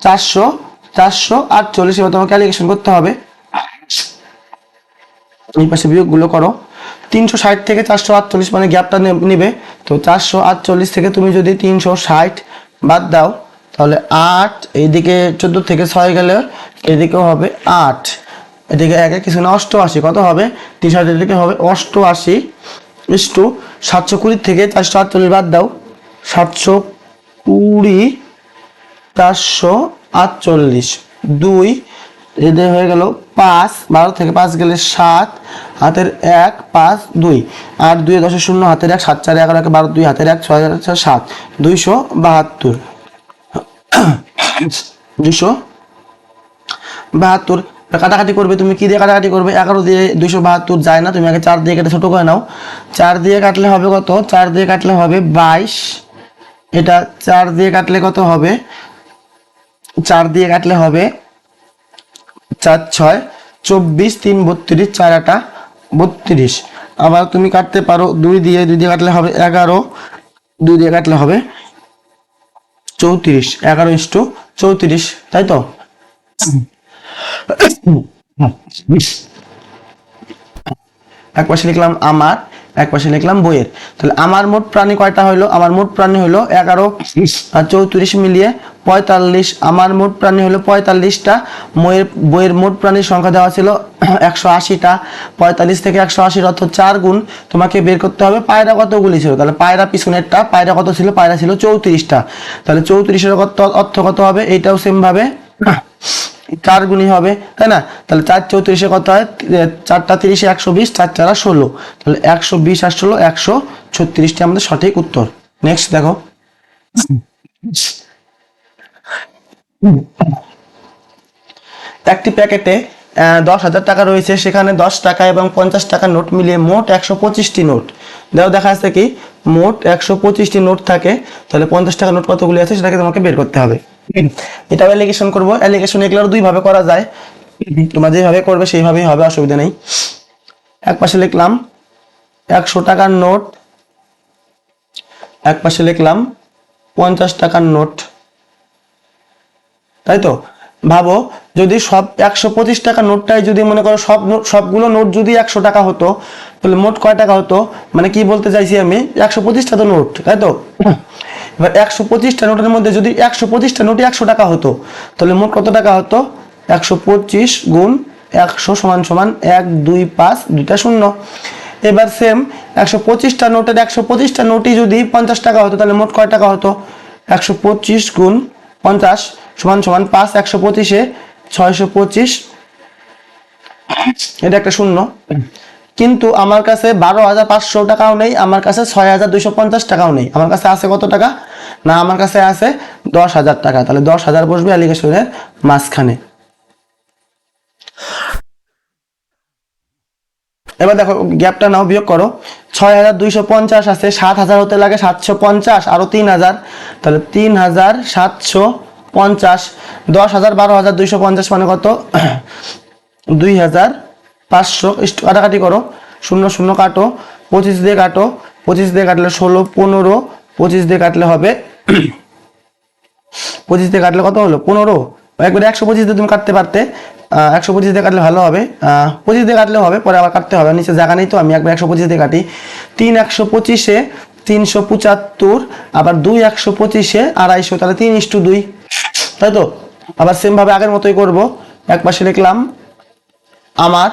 448। এবার তোমাকে ক্যালকুলেশন করতে হবে, এই পাশে বিয়োগ গুলো করো। 360 থেকে 448 মানে গ্যাপটা নেবে, তো 448 থেকে তুমি যদি 360 বাদ দাও তাহলে 8, এইদিকে 14 থেকে 6 গেলে এদিকেও হবে 8, এদিকে একে কিছু না 88, কত হবে? 360 এদিকে হবে 88 ইস্টু 720 থেকে 448 বাদ দাও, 720 448 2, এদের হয়ে গেল 5, 12 থেকে 5 গেলে 7, হাতের 1 5 2, 8 2 10 0, হাতের 1 7 4 11 12 2, হাতের 1 6 7, 272 272। কাটাকাটি করবে, তুমি কি দিয়ে কাটাকাটি করবে? 11 দিয়ে 272 যায় না, তুমি আগে 4 দিয়ে কেটে ছোট করে নাও। 4 দিয়ে কাটলে হবে কত? 4 দিয়ে কাটলে হবে 22, এটা 4 দিয়ে কাটলে কত হবে? 4 দিয়ে কাটলে হবে 4 6 24, 3 32, 4 8 32। আবার তুমি কাটতে পারো 2 দিয়ে কাটলে হবে 11, 2 দিয়ে কাটলে হবে 34, 11:34, তাই তো? এক পাশে লিখলাম আমার, এক পাশে লিখলাম বইয়ের। তাহলে আমার মোট প্রাণী কয়টা হইলো? আমার মোট প্রাণী হইলো 11 আর 34 মিলিয়ে 45। আমার মোট প্রাণী হলো 45টা। বইয়ের মোট প্রাণীর সংখ্যা দেওয়া ছিল 180টা। 45 থেকে 180 অর্থ 4 গুণ তোমাকে বের করতে হবে পায়রা কতগুলি ছিল। তাহলে পায়রা পিছনেরটা, পায়রা কত ছিল? পায়রা ছিল 34টা। তাহলে 34-এর অর্থ কত হবে? এইটাও সেম ভাবে 4 গুণই হবে, তাই না? তাহলে 4 34-এ কত হয়? 4টা 30-এ 120, 4 4 16, তাহলে 120 আর 16 136টি আমাদের সঠিক উত্তর। নেক্সট দেখো, একটি প্যাকেটে 10,000 টাকা রয়েছে, সেখানে 10 টাকা এবং 50 টাকা নোট মিলিয়ে মোট 125টি নোট। দেখা যাচ্ছে কি মোট 125টি নোট থাকে, তাহলে 50 টাকা নোট কতগুলি আছে সেটাকে তোমাকে বের করতে হবে। এটা অ্যালিগেশন করব। অ্যালিগেশন এগুলো দুইভাবে করা যায়, তোমরা যেভাবে করবে সেইভাবেই হবে, অসুবিধা নেই। এক পাশে লিখলাম 100 টাকার নোট, এক পাশে লিখলাম 50 টাকার নোট, তাই তো? ভাবো যদি সব 125 টাকা নোটটাই যদি মনে করো সবগুলো নোট যদি 100 টাকা হতো তাহলে মোট কয় টাকা হতো? মানে কি বলতে চাইছি আমি, 125টা তো নোট, তাই তো? এবার 125টা নোটের মধ্যে যদি 125টা নোটই 100 টাকা হতো তাহলে মোট কত টাকা হতো? 125 গুণ 100 সমান সমান 1 2 5 2টা 0। এবার সেম 125টা নোটের 125টা নোটই যদি 50 টাকা হতো তাহলে মোট কয় টাকা হতো? 125 গুণ 50 সমান সমান 5, 125-এ 625, এটা একটা 0। কিন্তু আমার কাছে 12,500 টাকাও নেই, আমার কাছে 6,250 টাকাও নেই, আমার কাছে আছে কত টাকা? না, আমার কাছে আছে 10,000 টাকা। তাহলে 10,000 বসবে অ্যালিগেশনের মাঝখানে। এবার দেখো গ্যাপটা নাও, বিয়োগ করো। 6,250 আছে, 7,000 হতে লাগে 750, আরো 3,000, তাহলে 3,750। 10,000 12,250 মানে কত? 2,500। কাটাকাটি করো, 0 0 কাটো, 25 দিয়ে কাটো, 25 দিয়ে কাটলে 16 15, 25 দিয়ে কাটলে হবে 25 দিয়ে কাটলে কত হলো? 15। একবারে 125 দিয়ে তুমি কাটতে পারতে, 125 দিয়ে কাটলে ভালো হবে, 25 দিয়ে কাটলে হবে, পরে আবার কাটতে হবে, নিচে জায়গা নেই তো আমি একবার 125 দিয়ে কাটি। 3 125-এ 375, আবার 2 125-এ 250, তাহলে 3:2, তাই তো? আবার সেম ভাবে আগের মতোই করব। এক পাশে লিখলাম আমার,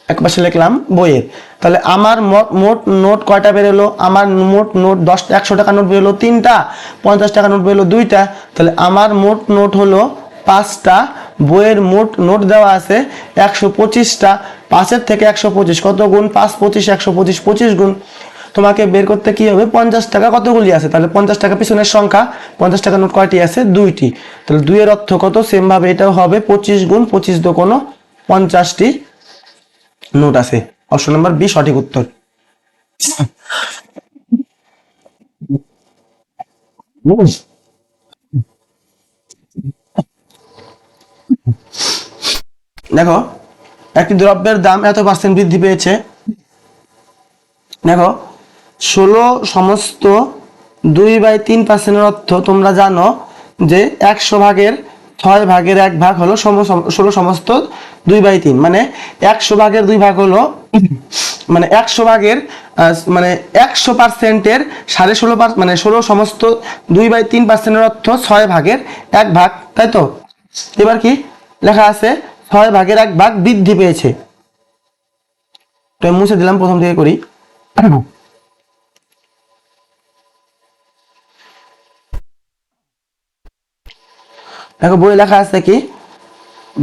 এক পাশে লিখলাম বইয়ের। তাহলে আমার মোট নোট কয়টা বেরোলো? আমার মোট নোট 100 টাকা নোট বেরোলো 3টা, 50 টাকা নোট বেরোলো 2টা। তাহলে আমার মোট নোট হলো 5টা, বইয়ের মোট নোট দেওয়া আছে 125টা। 5-এর থেকে 125 কত গুণ? 5 25 125, 25 গুণ। তোমাকে বের করতে কি হবে? 50 টাকা কতগুলি আছে? তাহলে 50 টাকা পিছনের সংখ্যা, 50 টাকা নোট কয়টি আছে? 2টি। তাহলে 2 এর অর্থ কত? সেম ভাবে এটাও হবে 25 গুণ 25 দোকানো 50টি নোট আছে। অপশন নাম্বার বি সঠিক উত্তর। দেখো, একটি দ্রব্যের দাম এত % বৃদ্ধি পেয়েছে। দেখো 16 সমস্ত 2/3% অর্থ তোমরা জানো যে 100 ভাগের 6 ভাগের 1 ভাগ হলো 16 সমস্ত 2/3, মানে 100 ভাগের 2 ভাগ হলো মানে 100 ভাগের মানে 100%-এর 16.5 মানে 16 সমস্ত 2/3%-এর অর্থ 6 ভাগের 1 ভাগ, তাই তো? এবার কি লেখা আছে? 6 ভাগের 1 ভাগ বৃদ্ধি পেয়েছে। তো মুছে দিলাম, প্রথম থেকে করি। দেখো বই লেখা আছে কি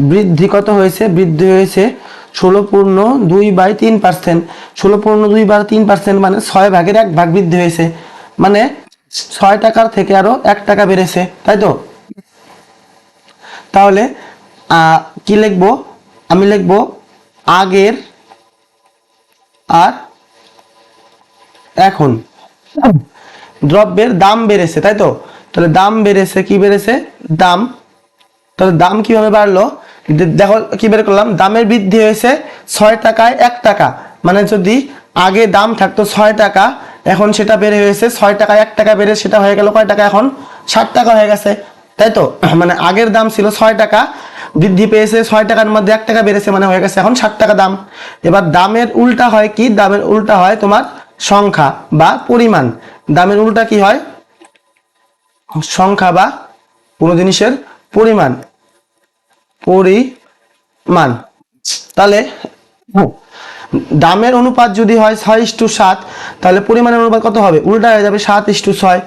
বৃদ্ধি কত হয়েছে? বৃদ্ধি হয়েছে 16.2/3%। 16.2/3% মানে 6 ভাগের 1 ভাগ বৃদ্ধি হয়েছে, মানে 6 টাকার থেকে আরো 1 টাকা বেড়েছে, তাই তো? তাহলে কি লিখবো? আমি লিখবো আগের আর এখন। দ্রব্যের দাম বেড়েছে, তাই তো? তাহলে দাম বেড়েছে, কি বেড়েছে? দাম। তাহলে দাম কিভাবে বাড়লো? দেখো কি বের করলাম, দামের বৃদ্ধি হয়েছে 6 টাকায় 1 টাকা, মানে যদি আগে দাম থাকতো 6 টাকা, এখন সেটা বেড়ে হয়েছে 6 টাকায় 1 টাকা বেড়ে সেটা হয়ে গেল কয় টাকা? এখন 60 টাকা হয়ে গেছে, তাই তো? মানে আগের দাম ছিল 6 টাকা, বৃদ্ধি পেয়েছে 6 টাকার মধ্যে 1 টাকা বেড়েছে, মানে হয়ে গেছে এখন 60 টাকা দাম। এবার দামের উল্টা হয় কি? দামের উল্টা হয় তোমার সংখ্যা বা পরিমাণ। দামের উল্টা কি হয়? সংখ্যা বা কোনো জিনিসের পরিমাণ। পরিমাণ। তাহলে দামের অনুপাত যদি হয় 6:7, তাহলে পরিমাণের অনুপাত কত হবে? উল্টা হয়ে যাবে 7:6।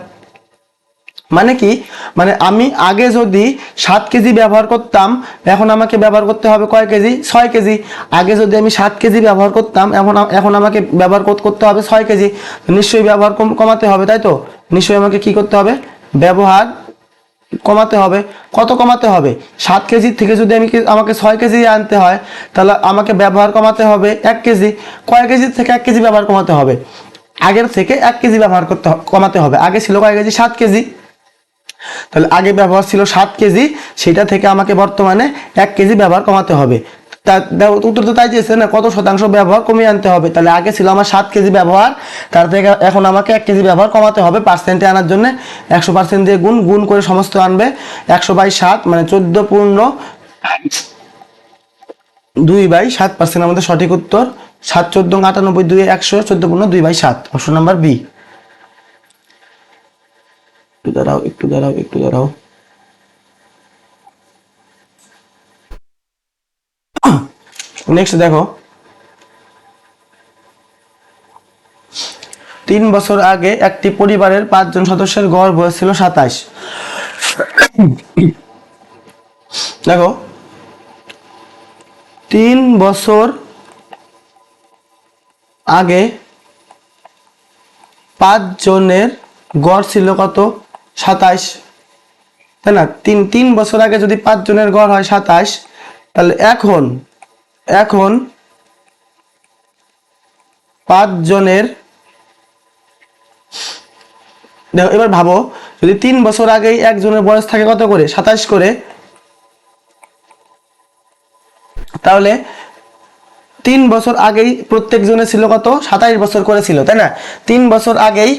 মানে কি? মানে আমি আগে যদি 7 কেজি ব্যবহার করতাম, এখন আমাকে ব্যবহার করতে হবে কয় কেজি? 6 কেজি। আগে যদি আমি 7 কেজি ব্যবহার করতাম, এখন আমাকে ব্যবহার করতে হবে 6 কেজি। নিশ্চয়ই ব্যবহার কমাতে হবে, তাই তো? নিশ্চয়ই আমাকে কি করতে হবে? ব্যবহার কমাতে হবে। কত কমাতে হবে? 7 কেজির থেকে যদি আমাকে 6 কেজি আনতে হয়, তাহলে আমাকে ব্যবহার কমাতে হবে 1 কেজি। কয় কেজির থেকে 1 কেজি ব্যবহার কমাতে হবে? আগের থেকে 1 কেজি ব্যবহার কমাতে হবে। আগে ছিল কয় কেজি? 7 কেজি। তাহলে আগে ব্যবহার ছিল 7 কেজি, সেটা থেকে আমাকে বর্তমানে 1 কেজি ব্যবহার কমাতে হবে। উত্তর তো তাই চেয়েছে না, কত শতাংশ ব্যবহার কমিয়ে আনতে হবে। তাহলে আগে ছিল আমার 7 কেজি ব্যবহার, তার থেকে এখন আমাকে 1 কেজি ব্যবহার কমাতে হবে। পার্সেন্টে আনার জন্য 100% দিয়ে গুণ করে সমস্ত আনবে। 100/7 মানে 14.2/7% আমাদের সঠিক উত্তর। 7 14 98 2 100 14.2/7, অপশন নাম্বার বি। একটু দাঁড়াও। নেক্সট দেখো, 3 বছর আগে একটি পরিবারের 5 জন সদস্যের গড় বয়স ছিল 27। দেখো 3 বছর আগে 5 জনের গড় ছিল কত? 27, তাই না? 3 বছর আগে যদি 5 জনের গড় হয় 27, তাহলে এখন 5 জনের, দেখো এবার ভাবো, যদি 3 বছর আগেই একজনের বয়স থাকে কত করে? 27 করে, তাহলে 3 বছর আগেই প্রত্যেক জনের ছিল কত? 27 বছর করে ছিল, তাই না? 3 বছর আগেই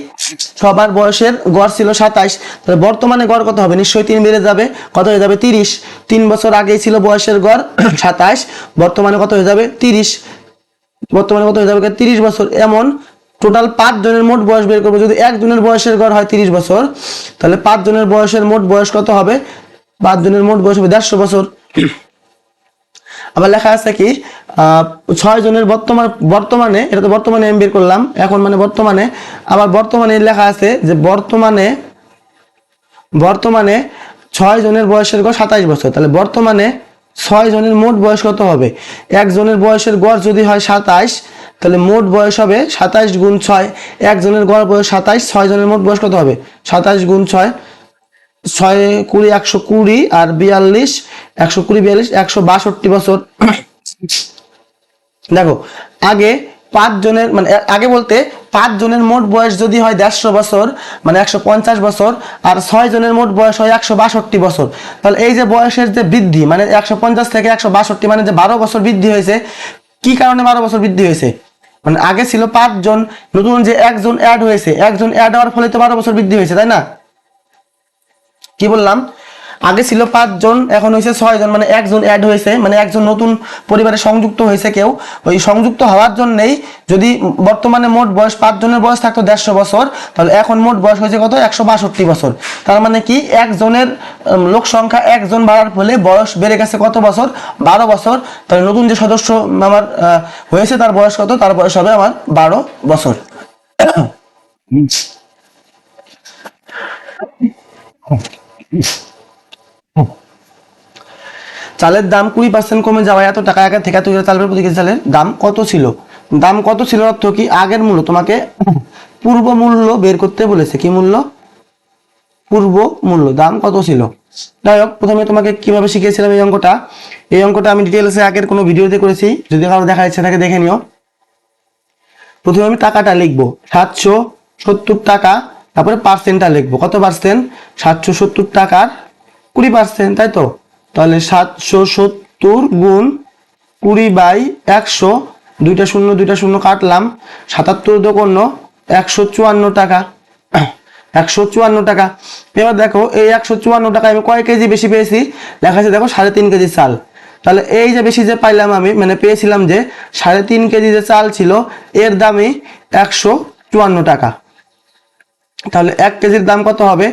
সবার বয়সের গড় ছিল 27, তাহলে বর্তমানে গড় কত হবে? নিশ্চয়ই 3 বেড়ে যাবে, কত হয়ে যাবে? 30। 3 বছর আগেই ছিল বয়সের গড় 27, বর্তমানে কত হয়ে যাবে? 30। বর্তমানে কত হয়ে যাবে? 30 বছর। এমন টোটাল 5 জনের মোট বয়স বের করবো। যদি একজনের বয়সের গড় হয় 30 বছর, তাহলে 5 জনের বয়সের মোট বয়স কত হবে? 5 জনের মোট বয়স হবে 150 বছর। আবার লেখা আছে কি 6 জনের বর্তমানে এটা তো বর্তমানে আমি বের করলাম, এখন মানে বর্তমানে, আবার বর্তমানে লেখা আছে যে বর্তমানে 6 জনের বয়সের গড় 27 বছর। তাহলে বর্তমানে 6 জনের মোট বয়স কত হবে? একজনের বয়সের গড় যদি হয় 27, তাহলে মোট বয়স হবে 27 গুণ 6। একজনের গড় বয়স 27, 6 জনের মোট বয়স কত হবে? 27 গুণ 6, 6 20 120 আর 42 120 42 162 বছর। দেখো আগে 5 জনের মানে আগে বলতে 5 জনের মোট বয়স যদি হয় 150 বছর মানে 150 বছর, আর 6 জনের মোট বয়স হয় 162 বছর। তাহলে এই যে বয়সের যে বৃদ্ধি মানে 150 থেকে 162 মানে যে 12 বছর বৃদ্ধি হয়েছে, কি কারণে 12 বছর বৃদ্ধি হয়েছে? মানে আগে ছিল 5 জন, নতুন যে একজন অ্যাড হয়েছে, একজন অ্যাড হওয়ার ফলে তো 12 বছর বৃদ্ধি হয়েছে, তাই না? কি বললাম? আগে ছিল 5 জন, এখন হয়েছে 6 জন, মানে একজন অ্যাড হয়েছে, মানে একজন নতুন পরিবারে সংযুক্ত হয়েছে কেউ। ওই সংযুক্ত হওয়ার জন্যই যদি বর্তমানে মোট বয়স 5 জনের বয়স থাকতো 150 বছর, তাহলে এখন মোট বয়স হয়েছে কত? 162 বছর। তার মানে কি একজনের লোক সংখ্যা একজন বাড়ার ফলে বয়স বেড়ে গেছে কত বছর? 12 বছর। তাহলে নতুন যে সদস্য আমার হয়েছে তার বয়স কত? তার বয়স হবে আমার 12 বছর। চালের দাম 20% কমে যাওয়ায় এত টাকা আগে থেকে তুই চালের প্রতি কেজি চালের দাম কত ছিল? দাম কত ছিল অর্থ কি? আগের মূল্য, তোমাকে পূর্ব মূল্য বের করতে বলেছে। কি মূল্য? পূর্ব মূল্য, দাম কত ছিল। যাই হোক, প্রথমে তোমাকে কিভাবে শিখিয়েছিলাম এই অঙ্কটা আমি ডিটেলসে আগের কোনো ভিডিওতে করেছি, যদি কারো দেখার ইচ্ছা থাকে দেখে নিও। প্রথমে আমি টাকাটা লিখবো 770 টাকা, তারপরে পার্সেন্টটা লিখবো। কত পার্সেন্ট? 770 টাকার 20%, তাই তো? তাহলে 770 গুণ 20/100, দুইটা শূন্য কাটলাম, 77 দোকান 154 টাকা। 154 টাকা। এবার দেখো এই 154 টাকা আমি কয় কেজি বেশি পেয়েছি? লেখা আছে দেখো 3.5 কেজি চাল। তাহলে এই যে বেশি যে পাইলাম আমি, মানে পেয়েছিলাম যে 3.5 কেজি যে চাল ছিল, এর দামই 154 টাকা। তাহলে 1 কেজির দাম কত হবে?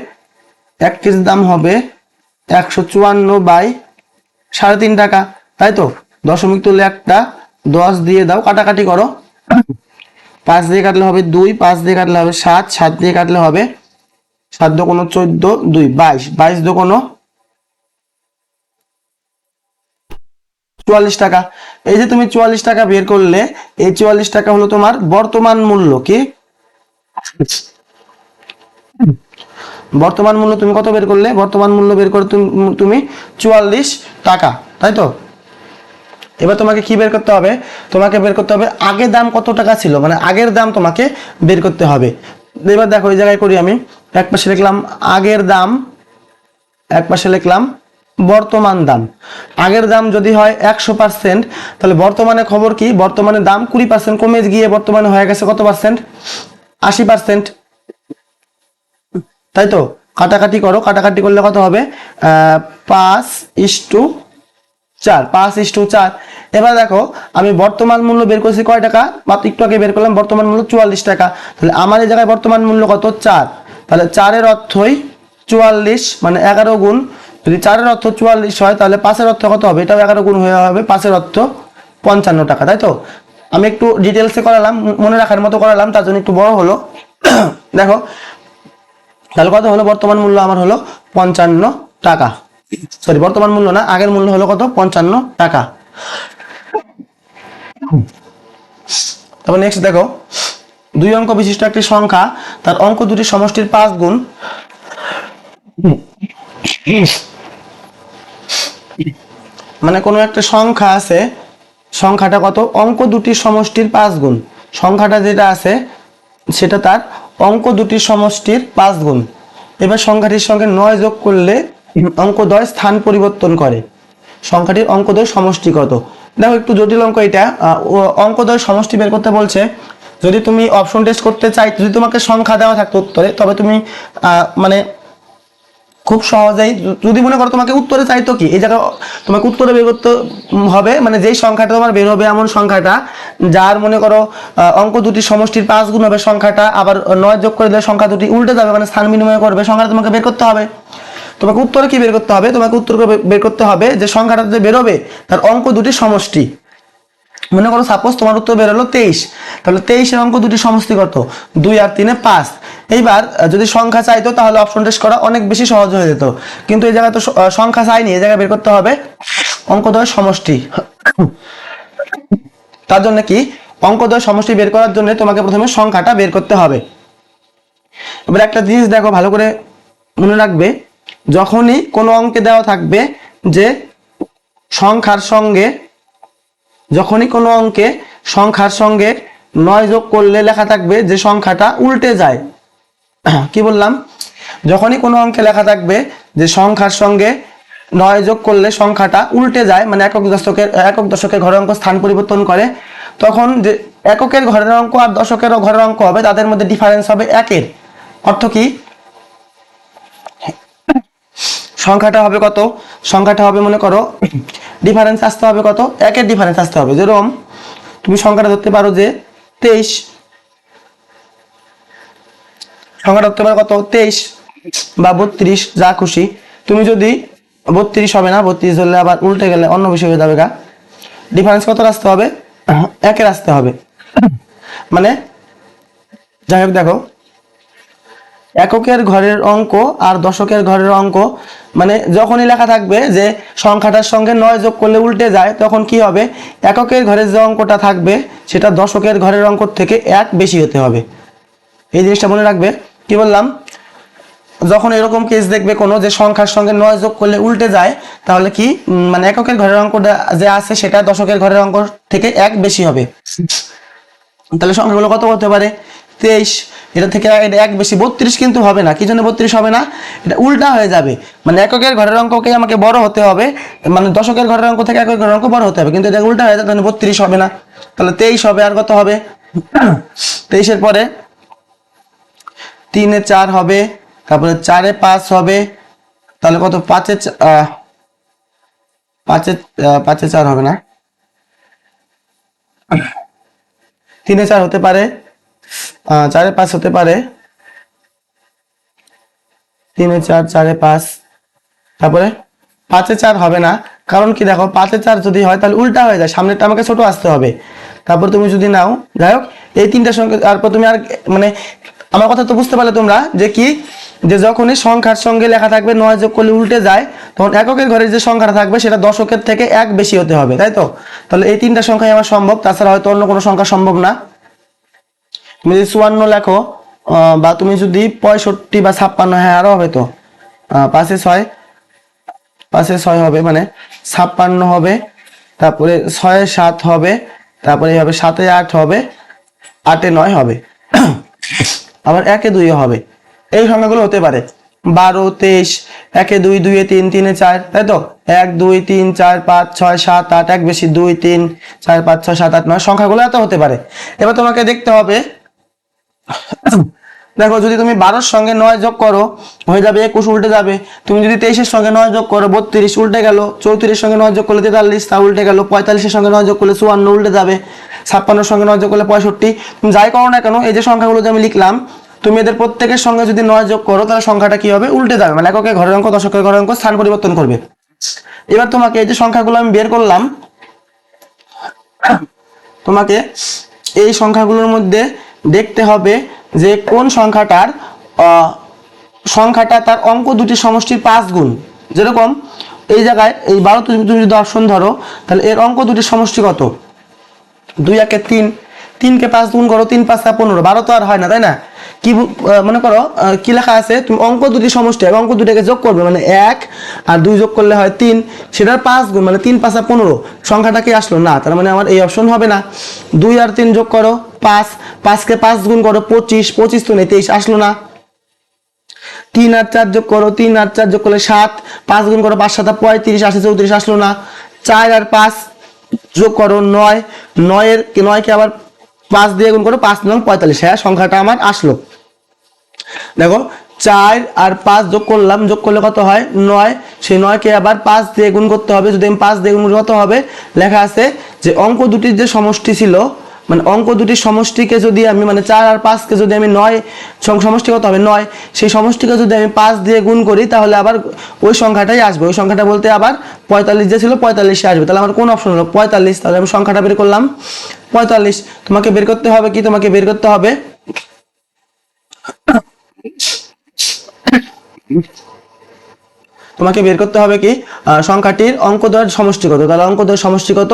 1 কেজির দাম হবে 154/3.5 টাকা, তাই তো? দশমিক তুলে একটা 10 দিয়ে দাও, কাটাকাটি করো। 5 দিয়ে কাটলে হবে 2, 5 দিয়ে কাটলে হবে 7, 7 দিয়ে কাটলে হবে 7 দোকানো 14, 2 22, 22 দোকানো 44 টাকা। এই যে তুমি 44 টাকা বের করলে, এই 44 টাকা হলো তোমার বর্তমান মূল্য। কি বর্তমান মূল্য? তুমি কত বের করলে? বর্তমান মূল্য বের করে তুমি 44 টাকা, তাই তো? এবার তোমাকে কি বের করতে হবে? তোমাকে বের করতে হবে আগের দাম কত টাকা ছিল, মানে আগের দাম তোমাকে বের করতে হবে। এবার দেখো এই জায়গায় করি আমি, এক পাশে লিখলাম আগের দাম, এক পাশে লিখলাম বর্তমান দাম। আগের দাম যদি হয় 100%, তাহলে বর্তমানে খবর কি? বর্তমানে দাম 20% কমে গিয়ে বর্তমানে হয়ে গেছে কত পার্সেন্ট? 80%, তাই তো? কাটাকাটি করো, কাটাকাটি করলে কত হবে? 5:4, 5:4। এবার দেখো আমি বর্তমান মূল্য বের করছি কয় টাকা? মাত্র একটু আগে বের করলাম, বর্তমান মূল্য 44 টাকা। তাহলে আমার এই জায়গায় বর্তমান মূল্য কত? 4। তাহলে 4-এর অর্থই 44, মানে 11 গুণ। যদি 4-এর অর্থ 44 হয়, তাহলে 5-এর অর্থ কত হবে? এটাও 11 গুণ হয়ে হবে, 5-এর অর্থ 55 টাকা, তাই তো? আমি একটু ডিটেলসে করালাম, মনে রাখার মতো করালাম, তার জন্য একটু বড় হলো। দেখো তাহলে কত হলো? বর্তমান মূল্য আমার হলো 55 টাকা। সরি, বর্তমান মূল্য না, আগের মূল্য হলো কত? 55 টাকা। তারপর নেক্সট দেখো, 2 অঙ্ক বিশিষ্ট একটি সংখ্যা, তার অঙ্ক দুটির সমষ্টির 5 গুণ। মানে কোনো একটা সংখ্যা আছে, সংখ্যাটা কত? অঙ্ক দুটির সমষ্টির 5 গুণ। সংখ্যাটা যেটা আছে সেটা তার অঙ্ক দুটির সমষ্টির 5 গুণ। এবার সংখ্যাটির সঙ্গে 9 যোগ করলে অঙ্কদ্বয় স্থান পরিবর্তন করে। সংখ্যাটির অঙ্কদ্বয় সমষ্টি কত? দেখো একটু জটিল অঙ্ক এটা। অঙ্কদ্বয় সমষ্টি বের করতে বলছে। যদি তুমি অপশন টেস্ট করতে চাই, যদি তোমাকে সংখ্যা দেওয়া থাকতো উত্তরে, তবে তুমি মানে খুব সহজেই, যদি মনে করো তোমাকে উত্তরে চাইতো কি, এই জায়গায় তোমাকে উত্তরে বের করতে হবে, মানে যেই সংখ্যাটা তোমার বের হবে এমন সংখ্যাটা যার মনে করো অঙ্ক দুটির সমষ্টির 5 গুণ হবে সংখ্যাটা, আবার 9 যোগ করে দিলে সংখ্যা দুটি উল্টে যাবে, মানে স্থান বিনিময় করবে, সংখ্যাটা তোমাকে বের করতে হবে। তোমাকে উত্তরে কি বের করতে হবে, তোমাকে উত্তর বের করতে হবে যে সংখ্যাটা যে বেরোবে তার অঙ্ক দুটির সমষ্টি। মনে করো সাপোজ তোমার উত্তর বেরোলো 23, তাহলে 23 অঙ্ক দুটি সমষ্টি কত, 2 আর 3 5। এইবার যদি সংখ্যা চাইতো তাহলে অপশন টেস্ট করা অনেক বেশি সহজ হয়ে যেত, কিন্তু এই জায়গায় তো সংখ্যা চাইনি, এই জায়গায় বের করতে হবে অঙ্কদ্বয়ের সমষ্টি। তার জন্য কি অঙ্কদ্বয়ের সমষ্টি বের করার জন্য তোমাকে প্রথমে সংখ্যাটা বের করতে হবে। এবার একটা জিনিস দেখো ভালো করে মনে রাখবে, যখনই কোনো অঙ্কে দেওয়া থাকবে যে সংখ্যার সঙ্গে, যখনই কোনো অঙ্কে সংখ্যার সঙ্গে 9 যোগ করলে লেখা থাকবে যে সংখ্যাটা উল্টে যায়, কি বললাম, যখনই কোনো অঙ্কে লেখা থাকবে যে সংখ্যার সঙ্গে 9 যোগ করলে সংখ্যাটা উল্টে যায়, মানে একক দশকের ঘরের অঙ্ক স্থান পরিবর্তন করে, তখন যে এককের ঘরের অঙ্ক আর দশকের ঘরের অঙ্ক হবে তাদের মধ্যে ডিফারেন্স হবে 1-এর। অর্থ কি, সংখ্যাটা হবে কত, সংখ্যাটা হবে মনে করো ডিফারেন্স আসতে হবে কত, 1-এর ডিফারেন্স আসতে হবে। যেরকম তুমি সংখ্যাটা ধরতে পারো যে 23, সংখ্যাটা ধরতে পারো কত 23 বা 32, যা খুশি। তুমি যদি 32 হবে না, 32 ধরলে আবার উল্টে গেলে অন্য বিষয় হয়ে যাবে গা, ডিফারেন্স কত আসতে হবে, 1-এর আসতে হবে। মানে যাই হোক দেখো, এককের ঘরের অঙ্ক আর দশকের ঘরের অঙ্ক, মানে যখনই লেখা থাকবে যে সংখ্যাটার সঙ্গে 9 যোগ করলে উল্টে যায়, তখন কি হবে, এককের ঘরের যে অঙ্কটা থাকবে সেটা দশকের ঘরের অঙ্ক থেকে 1 বেশি হতে হবে। এই জিনিসটা মনে রাখবে। কি বললাম, যখন এরকম কেস দেখবে কোনো যে সংখ্যার সঙ্গে 9 যোগ করলে উল্টে যায়, তাহলে কি মানে এককের ঘরের অঙ্কটা যে আছে সেটা দশকের ঘরের অঙ্ক থেকে 1 বেশি হবে। তাহলে সংখ্যাগুলো কত হতে পারে, 23, এটা থেকে 1 বেশি, 32 কিন্তু হবে না। কি জন্য 32 হবে না, এটা উল্টা হয়ে যাবে, মানে এককের ঘরের অঙ্ককে আমাকে বড় হতে হবে, মানে দশকের ঘরের অঙ্ক থেকে এককের ঘরের অঙ্ক বড় হতে হবে, কিন্তু এটা উল্টা হয়ে যাবে, তাহলে 32 হবে না, তাহলে 23 হবে। আর কত হবে, 23-এর পরে 3-এ 4 হবে, তারপরে 4-এ 5 হবে, তাহলে কত, 5-এ 4 হবে না, 3-এ 4 হতে পারে, 4-এ 5 হতে পারে, 3-এ 4, 4-এ 5, তারপরে 5-এ 4 হবে না। কারণ কি দেখো, 5-এ 4 যদি হয় তাহলে উল্টা হয়ে যায়, সামনেরটা আমাকে ছোট আসতে হবে। তারপর তুমি যদি নাও, যাই হোক এই তিনটার সঙ্গে, তারপর তুমি আর মানে আমার কথা তো বুঝতে পারলে তোমরা, যে কি, যে যখনই সংখ্যার সঙ্গে লেখা থাকবে 9 যোগ করলে উল্টে যায়, তখন এককের ঘরের যে সংখ্যাটা থাকবে সেটা দশকের থেকে 1 বেশি হতে হবে, তাই তো। তাহলে এই তিনটা সংখ্যাই আমার সম্ভব, তাছাড়া হয়তো অন্য কোনো সংখ্যা সম্ভব না। তুমি যদি 54 লেখো, বা তুমি যদি 65 বা 56, হ্যাঁ আরো হবে তো, 5-এ 6, 5-এ 6 হবে, মানে 56 হবে, তারপরে 6-এ 7 হবে, তারপরে এইভাবে 7-এ 8 হবে, 8-এ 9 হবে, আবার 1-এ 2 হবে। এই সংখ্যাগুলো হতে পারে 12, 23, 1-এ 2, 2-এ 3, 3-এ 4, তাই তো, 1, 2, 3, 4, 5, 6, 7, 8, 1 বেশি 2, 3, 4, 5, 6, 7, 8, 9, সংখ্যাগুলো এত হতে পারে। এবার তোমাকে দেখতে হবে, দেখো যদি তুমি 12-এর সঙ্গে 9 যোগ করো হয়ে যাবে 21, উল্টে যাবে। তুমি যদি 23-এর সঙ্গে 9 যোগ করো 32, উল্টে গেল। 34-এর সঙ্গে 9 যোগ করলে 43, তা উল্টে গেল। 45-এর সঙ্গে 9 যোগ করলে 54, উল্টে যাবে। 56-এর সঙ্গে 9 যোগ করলে 65। তুমি যাই করো না কেন, এই যে সংখ্যাগুলো যে আমি লিখলাম, তুমি এদের প্রত্যেকের সঙ্গে যদি 9 যোগ করো তাহলে সংখ্যাটা কি হবে, উল্টে যাবে, মানে এককের ঘরের অঙ্ক দশকের ঘরের অঙ্ক স্থান পরিবর্তন করবে। এবার তোমাকে এই যে সংখ্যাগুলো আমি বের করলাম, তোমাকে এই সংখ্যাগুলোর মধ্যে দেখতে হবে যে কোন সংখ্যাটা তার অঙ্ক দুটি সমষ্টির 5 গুণ। যেরকম এই জায়গায় এই 12 তুমি যদি অপশন ধরো, তাহলে এর অঙ্ক দুটি সমষ্টি কত, 2 1 3, 3-কে 5 গুণ করো, 3 5 15, 12 তো আর হয় না, তাই না। কি মনে করো কি লেখা আছে, তুমি অঙ্ক দুটি সমষ্টি অঙ্ক দুটাকে যোগ করবে, মানে 1 আর 2 যোগ করলে হয় 3, সেটার 5 গুণ, মানে 3 5 15, সংখ্যাটা কি আসলো না, তার মানে আমার এই অপশন হবে না। 2 আর 3 যোগ করো 5, 5-কে 5 গুণ করো 25, 25 তো নেই 23, আসলো না। 3 আর 4 যোগ করো, 3 আর 4 যোগ করলে 7, 5 গুণ করো 5 7 35, 80 34, আসলো না। 4 আর 5 যোগ করো 9, 9-কে আবার 5 দিয়ে গুণ করো, 5 9 45, হ্যাঁ সংখ্যাটা আমার আসলো। দেখো 4 আর 5 যোগ করলাম, যোগ করলে কত হয় 9, সেই 9-কে আবার 5 দিয়ে গুণ করতে হবে। যদি আমি 5 দিয়ে গুণ কত হবে, লেখা আছে যে অঙ্ক দুটির যে সমষ্টি ছিল মানে অঙ্ক দুটির সমষ্টিকে যদি আমি মানে 4 আর 5 কে যদি আমি 9 সমষ্টি কত হবে 9, সেই সমষ্টিকে যদি আমি 5 দিয়ে গুণ করি তাহলে আবার ওই সংখ্যাটাই আসবে। ওই সংখ্যাটা বলতে আবার 45 যে ছিল 45 আসবে। তাহলে আমার কোন অপশন হলো 45। তাহলে আমি সংখ্যাটা বের করলাম 45। তোমাকে বের করতে হবে কি, তোমাকে বের করতে হবে কি সংখ্যাটির অঙ্কদ্বয়ের সমষ্টি কত। তাহলে অঙ্কদ্বয়ের সমষ্টি কত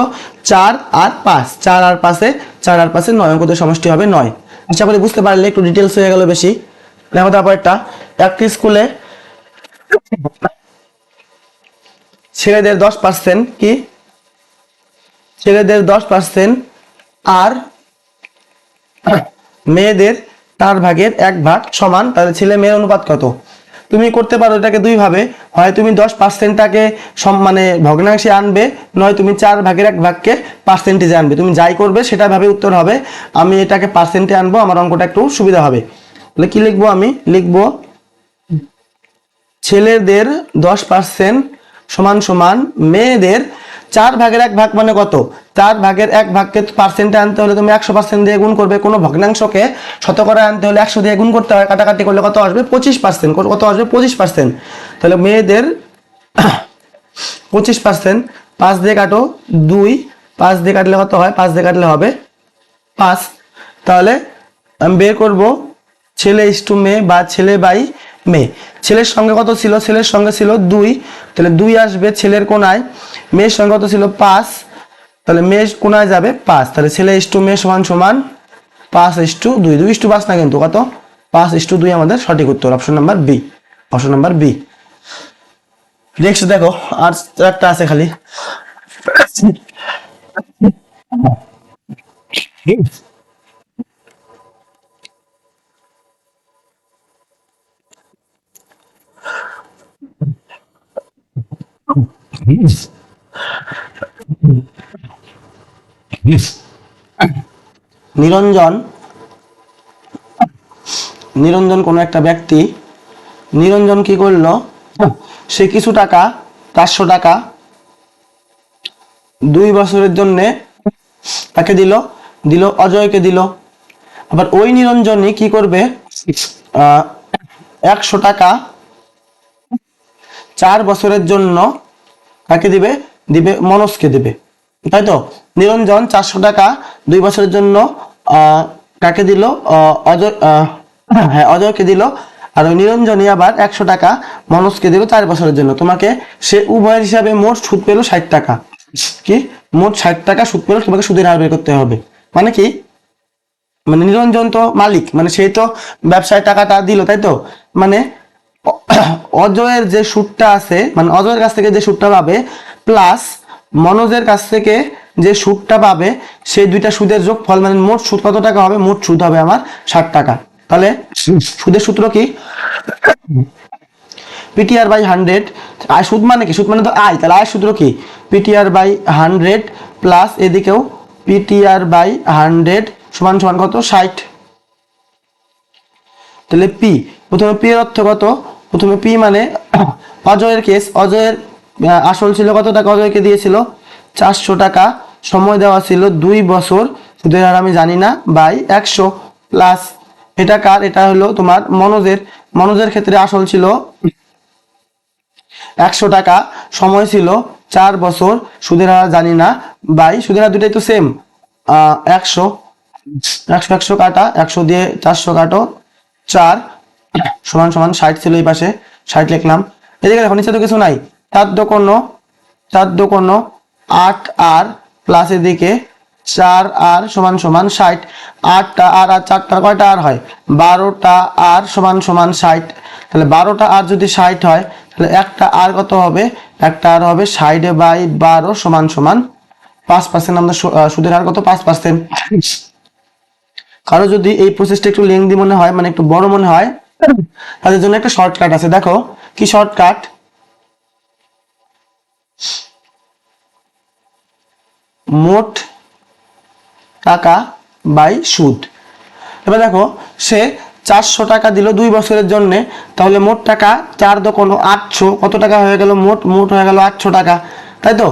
4 আর 5, 4 আর 5 9, অঙ্কদ্বয়ের সমষ্টি হবে 9। আশা করি বুঝতে পারলে, একটু ডিটেলস হয়ে গেল বেশি। দেখো তারপর একটি স্কুলে ছেলেদের 10% কি, ছেলেদের 10% আর মেয়েদের 4/1 সমান। তাহলে ছেলে মেয়ের অনুপাত কত। তুমি করতে পারো এটাকে দুই ভাবে, হয় তুমি 10%টাকে মানে ভগ্নাংশে আনবে, নয় তুমি 4/1 পার্সেন্টেজে আনবে। তুমি যাই করবে সেটা ভাবে উত্তর হবে। আমি এটাকে পার্সেন্টে আনবো, আমার অঙ্কটা একটু সুবিধা হবে। তাহলে কি লিখবো, আমি লিখবো ছেলেদের 10% সমান সমান মেয়েদের 4/1 মানে কত, 4/1কে পার্সেন্টে আনতে হলে তুমি 100% দিয়ে গুণ করবে। কোনো ভগ্নাংশকে শতকরা আনতে হলে 100 দিয়ে গুণ করতে হয়। কাটাকাটি করলে কত আসবে 25%, কত আসবে 25%। তাহলে মেয়েদের 25%, 5 দিয়ে কাটো 2, 5 দিয়ে কাটলে কত হয়, 5 দিয়ে কাটলে হবে 5। তাহলে আমি বের করবো ছেলে ইস্টু মেয়ে বা ছেলে বাই মেয়ে। ছেলের সঙ্গে কত ছিল, ছেলের সঙ্গে ছিল 2, তাহলে 2 আসবে ছেলের কোনায়। মেয়ের সঙ্গে কত ছিল 5, তাহলে মেয়ের কোনায় যাবে 5। তাহলে ছেলে ইস্টু মেয়ে সমান সমান 5:2, 2:5 না কিন্তু কত 5:2 আমাদের সঠিক উত্তর, option number B, option number B. Next দেখো আর একটা আছে খালি নিরঞ্জন, নিরঞ্জন কোন একটা ব্যক্তি, নিরঞ্জন কি করলো, সে কিছু টাকা 400 টাকা 2 বছরের জন্য তাকে দিল, অজয়কে দিল। আবার ওই নিরঞ্জনই কি করবে 100 টাকা 4 বছরের জন্য কাকে দিবে, মনোজকে দিবে। তাই তো নিরঞ্জন 400 টাকা 2 বছরের জন্য কাকে দিল, অজয়, হ্যাঁ অজয়কে দিল। আর ওই নিরঞ্জনই আবার 100 টাকা মনোজকে দিল 4 বছরের জন্য। তোমাকে সে উভয়ের হিসাবে মোট সুদ পেল 60 টাকা। কি মোট 60 টাকা সুদ পেল, তোমাকে সুদের হার বের করতে হবে। মানে কি, মানে নিরঞ্জন তো মালিক, মানে সেই তো ব্যবসায় টাকাটা দিল, তাই তো। মানে অজয়ের যে সুদটা আছে, মানে অজয়ের কাছ থেকে যে সুদটা পাবে প্লাস মনোজের কাছ থেকে যে সুদটা পাবে, সেই দুইটা সুদের যোগফল, মানে মোট সুদ কত টাকা হবে, মোট সুদ হবে আমার 60 টাকা। তাহলে সুদের সূত্র কি, পিটিআর বাই 100। আয় সুদ মানে কি, সুদ মানে তো আয়, তাহলে আয়ের সূত্র কি পিটিআর বাই 100 প্লাস এদিকেও পিটিআর বাই 100 সমান সমান কত 60। তাহলে পি, প্রথমে পি এর অর্থ কত, প্রথমে পি মানে অজয়ের কেস, অজয়ের আসল ছিল কত টাকা, অজয়কে দিয়েছিল 400 টাকা, সময় দেওয়া ছিল 2 বছর, সুদের হার আমি জানি না, বাই 100 প্লাস এটা কার, এটা হলো তোমার মনোজের। মনোজের ক্ষেত্রে আসল ছিল 100 টাকা, সময় ছিল 4 বছর, সুদের হার জানি না, বাই সুদের হার দুটাই তো সেম 100, 100 কাটা 100 দিয়ে 400 কাটো 4 সমান সমান 60 ছিল এই পাশে 60 লিখলাম। এদিকে দেখো নিচে তো কিছু নাই, 4 দোকানো 8 আর প্লাস এদিকে 4 আর সমান সমান 60, 8টা আর 4টা কয়টা আর হয় 12টা আর সমান সমান 60। তাহলে 12টা আর যদি 60 হয় তাহলে একটা আর কত হবে, একটা আর হবে 60/12 সমান সমান 5%। আমরা সুদের হার কত 5%। কারো যদি এই প্রসেসটা একটু লেংদি মনে হয়, মানে একটু বড় মনে হয়, তাদের জন্য একটা শর্টকাট আছে। দেখো কি শর্টকাট, মোট টাকা বাই সুদ। এবার দেখো সে 400 টাকা দিল 2 বছরের জন্য, তাহলে মোট টাকা 4 দোকানো 800, কত টাকা হয়ে গেল, মোট হয়ে গেল 800 টাকা, তাই তো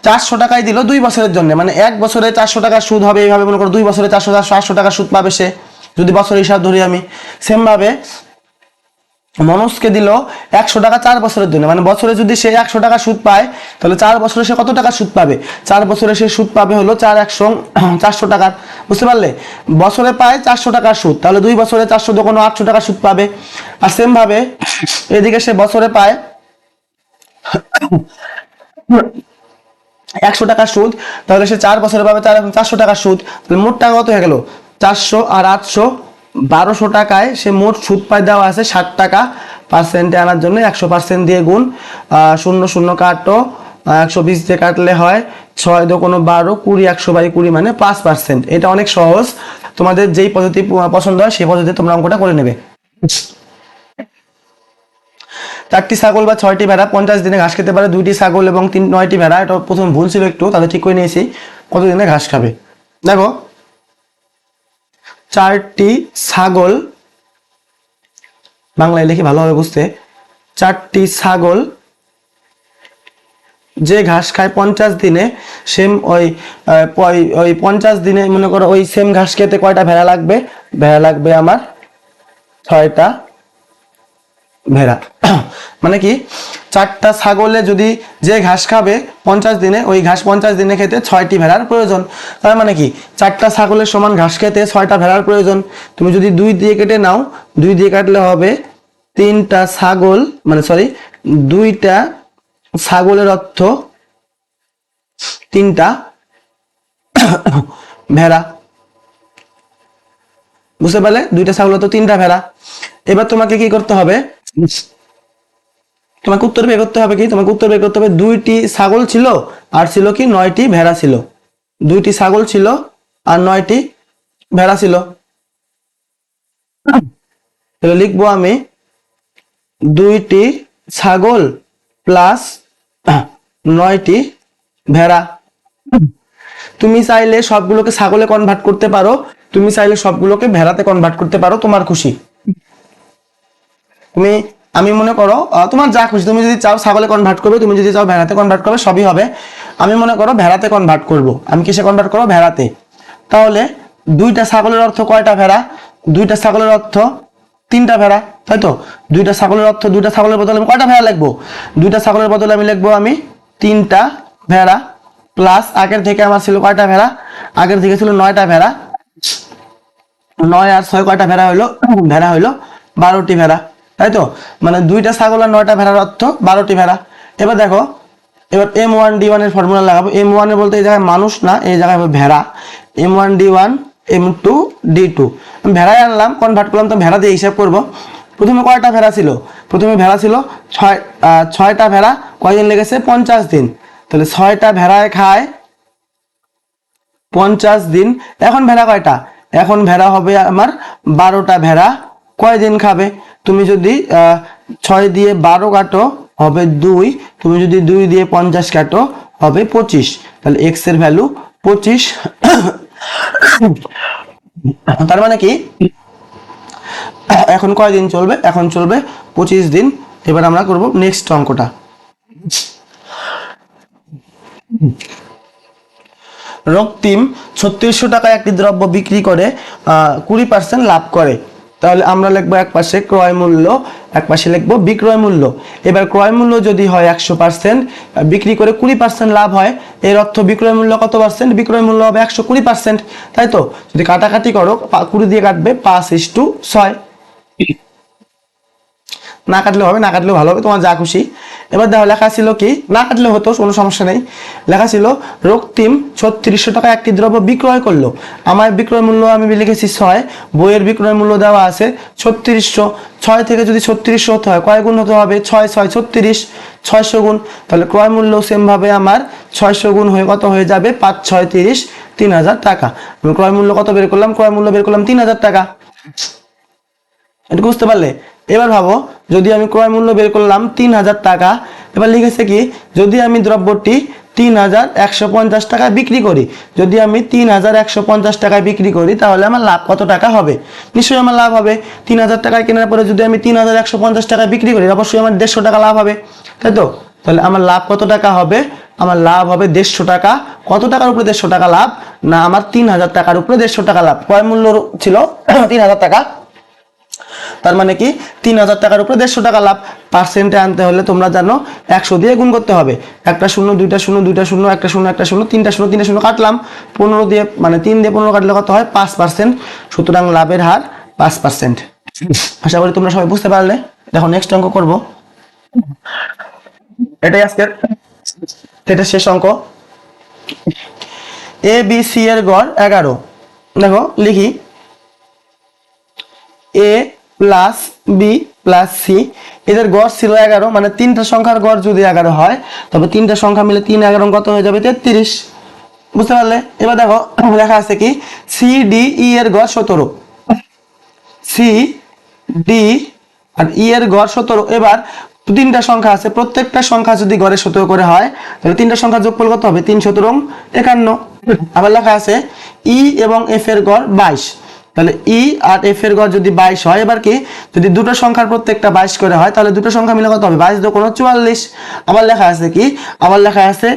400 টাকাই দিল 2 বছরের জন্য, মানে 1 বছরে 400 টাকা সুদ হবে, এইভাবে মনে করো 2 বছরে 800 টাকা সুদ পাবে সে, যদি বছর হিসাব ধরি আমি। সেম ভাবে মনোজকে দিল 100 টাকা 4 বছরের জন্য, মানে বছরে যদি সে 100 টাকা সুদ পায় তাহলে 4 বছরে সে কত টাকা সুদ পাবে? 4 বছরে সে সুদ পাবে হলো 400 টাকার, বুঝতে পারলে? বছরে পায় 400 টাকার সুদ, তাহলে 2 বছরে 400 দোকানো 800 টাকা সুদ পাবে। আর সেম ভাবে এদিকে সে বছরে পায় 100 টাকা সুদ, তাহলে সে 4 বছরে পাবে 400 টাকা সুদ, তাহলে মোট টাকা কত হয়ে গেল? 400 আর 800 1200 টাকায় সে মোট সুদ পায় দেওয়া আছে 60 টাকা। পার্সেন্টে আনার জন্য 100% দিয়ে গুণ, 0 0 কাটো, 120 দিয়ে কাটলে হয় 6 দোকানো 12, 20 100/20 মানে 5%। এটা অনেক সহজ, তোমাদের যেই পদ্ধতি পছন্দ হয় সেই পদ্ধতি তোমরা অঙ্কটা করে নেবে। 4টি ছাগল বা 6টি ভেড়া 50 দিনে ঘাস খেতে পারে, 2টি ছাগল এবং 9টি ভেড়া, এটা প্রথম ভুল ছিল একটু, তাহলে ঠিক করে নিয়েছি, কত দিনে ঘাস খাবে? দেখো 4টি ছাগল, বাংলায় লিখে ভালোভাবে বুঝতে, 4টি ছাগল যে ঘাস খায় 50 দিনে, সেম ওই 50 দিনে মনে করো ওই সেম ঘাস খেতে কয়টা ভেড়া লাগবে? ভেড়া লাগবে আমার 6টা ভেড়া। মানে কি 4টা ছাগলে যদি যে ঘাস খাবে 50 দিনে, ওই ঘাস 50 দিনে খেতে 6টি ভেড়ার প্রয়োজন। তার মানে কি 4টা ছাগলের সমান ঘাস খেতে 6টা ভেড়ার প্রয়োজন। তুমি যদি 2 দিয়ে কেটে নাও, 2 দিয়ে কাটলে হবে 3টা ছাগল, মানে সরি 2টা ছাগলের অর্থ 3টা ভেড়া, বুঝতে পারলে? 2টা ছাগল তো 3টা ভেড়া। এবার তোমাকে কি করতে হবে? তোমাকে উত্তর বের করতে হবে কি? তোমাকে উত্তর বের করতে হবে 2টি ছাগল ছিল আর ছিল কি 9টি ভেড়া ছিল। 2টি ছাগল ছিল আর 9টি ভেড়া ছিল। তাহলে লিখবো আমি 2টি ছাগল প্লাস 9টি ভেড়া। তুমি চাইলে সবগুলোকে ছাগলে কনভার্ট করতে পারো, তুমি চাইলে সবগুলোকে ভেড়াতে কনভার্ট করতে পারো, তোমার খুশি। তুমি, আমি মনে করো তোমার যা খুশি, তুমি যদি চাও ছাগলে কনভার্ট করবে, তুমি যদি চাও ভেড়াতে কনভার্ট করবে, সবই হবে। আমি মনে করো ভেড়াতে কনভার্ট করব। আমি কিসে কনভার্ট করবো? ভেড়াতে। তাহলে 2টা ছাগলের অর্থ কয়টা ভেড়া? 2টা ছাগলের অর্থ 3টা ভেড়া, তাই তো? 2টা ছাগলের অর্থ 2টা ছাগলের বদলে আমি কয়টা ভেড়া লিখবো? 2টা ছাগলের বদলে আমি লিখবো আমি 3টা ভেড়া, প্লাস আগের থেকে আমার ছিল কয়টা ভেড়া? আগের থেকে ছিল 9টা ভেড়া, 9 আর 6 কয়টা ভেড়া হইলো? ভেড়া হইলো 12টি ভেড়া, তাই তো? মানে 2টা ছাগল আর 9টা ভেড়ার অর্থ 12টি ভেড়া। এবার দেখো, এবার M1D1 এর ফর্মুলা লাগাবো। M1 এ বলতে এই জায়গায় মানুষ না, এই জায়গায় হবে ভেড়া। M1D1 M2D2 আমি ভেড়ায় আনলাম, কনভার্ট করলাম, তো ভেড়া দিয়ে হিসাব করব। প্রথমে কয়টা ভেড়া ছিল? প্রথমে ভেড়া ছিল 6টা ভেড়া, কয়দিন লেগেছে? 50 দিন। তাহলে 6টা ভেড়ায় খায় 50 দিন। এখন ভেড়া কয়টা? এখন ভেড়া হবে আমার 12টা ভেড়া, কয়দিন খাবে? তুমি যদি 6 দিয়ে 12 কাটো হবে 2, তুমি যদি 2 দিয়ে 50 কাটো হবে 25, তাহলে x এর ভ্যালু 25। তার মানে কি এখন কয়দিন চলবে? এখন চলবে 25 দিন। এবার আমরা করব নেক্সট অঙ্কটা। রক্তিম 3600 টাকায় একটি দ্রব্য বিক্রি করে 20% লাভ করে। তাহলে আমরা লিখবো এক পাশে ক্রয় মূল্য, এক পাশে লিখবো বিক্রয় মূল্য। এবার ক্রয় মূল্য যদি হয় 100%, বিক্রি করে 20% লাভ হয়, এর অর্থ বিক্রয় মূল্য কত পার্সেন্ট? বিক্রয় মূল্য হবে 120%, তাই তো? যদি কাটাকাটি করো 20 দিয়ে কাটবে 5:6, না কাটলে হবে, না কাটলেও ভালো হবে, তোমার যা খুশি। এবার দেখো লেখা ছিল কি, না কাটলে হতো, কোনো সমস্যা নেই। লেখা ছিল রক্তিম 3600 টাকা একটি দ্রব্য বিক্রয় করলো। আমার বিক্রয় মূল্য আমি লিখেছি 6, বইয়ের বিক্রয় মূল্য দেওয়া আছে 3600। 6 থেকে যদি 3600 হতে হয়, কয় গুণ হতে হবে? 6 6 36, 600 গুণ। তাহলে ক্রয় মূল্য সেম ভাবে আমার 600 গুণ হয়ে কত হয়ে যাবে? 5 6 30, 3000 টাকা। আমি ক্রয় মূল্য কত বের করলাম? ক্রয় মূল্য বের করলাম 3000 টাকা। এটা বুঝতে পারলে? এবার ভাবো, যদি আমি ক্রয় মূল্য বের করলাম 3000 টাকা, এবার লিখেছে কি, যদি আমি দ্রব্যটি 3150 টাকায় বিক্রি করি, যদি আমি 3150 টাকায় বিক্রি করি, তাহলে আমার লাভ কত টাকা হবে? নিশ্চয়ই আমার লাভ হবে। 3000 টাকায় কেনার পরে যদি আমি 3150 টাকায় বিক্রি করি, অবশ্যই আমার 150 টাকা লাভ হবে, তাই তো? তাহলে আমার লাভ কত টাকা হবে? আমার লাভ হবে 150 টাকা। কত টাকার উপরে 150 টাকা লাভ? না, আমার 3000 টাকার উপরে 150 টাকা লাভ। ক্রয় মূল্য ছিল 3000 টাকা, তার মানে কি 3000 টাকার উপরে 150 টাকা লাভ। পার্সেন্টে আনতে হলে তোমরা জানো 100 দিয়ে গুণ করতে হবে। একটা শূন্য, দুইটা শূন্য, দুইটা শূন্য, একটা শূন্য, একটা শূন্য, তিনটা শূন্য, তিনটা শূন্য কাটলাম, 15 দিয়ে মানে 3 দিয়ে 15 কাটলে কত হয়? 5%। সুতরাং লাভের হার 5%। আশা করি তোমরা সবাই বুঝতে পারলে। দেখো নেক্সট অঙ্ক করব, এটাই আজকের, এটা শেষ অঙ্ক। এ বি সি এর গড় 11। দেখো লিখি, এ প্লাস বি প্লাস সি, এদের গড় ছিল 11। মানে তিনটা সংখ্যার গড় যদি 11 হয়, তবে তিনটা সংখ্যা মিলে 3 11 কত হয়ে যাবে? 33। বুঝতে পারলে? এবার দেখো লেখা আছে কি, সি ডি ই এর গড় 17। সি ডি আর ই এর গড় 17। এবার তিনটা সংখ্যা আছে, প্রত্যেকটা সংখ্যা যদি গড়ে 17 করে হয়, তাহলে তিনটা সংখ্যার যোগফল কত হবে? 3 17 51। আবার লেখা আছে ই এবং এফ এর গড় 22। তাহলে ই আর এফ এর গড় যদি 22 হয়, এবার কি যদি দুটো সংখ্যার প্রত্যেকটা 22 করে হয়, তাহলে দুটো সংখ্যা মিলে কত হবে? 22 দুগুণ 44। আবার লেখা আছে কি, আবার লেখা আছে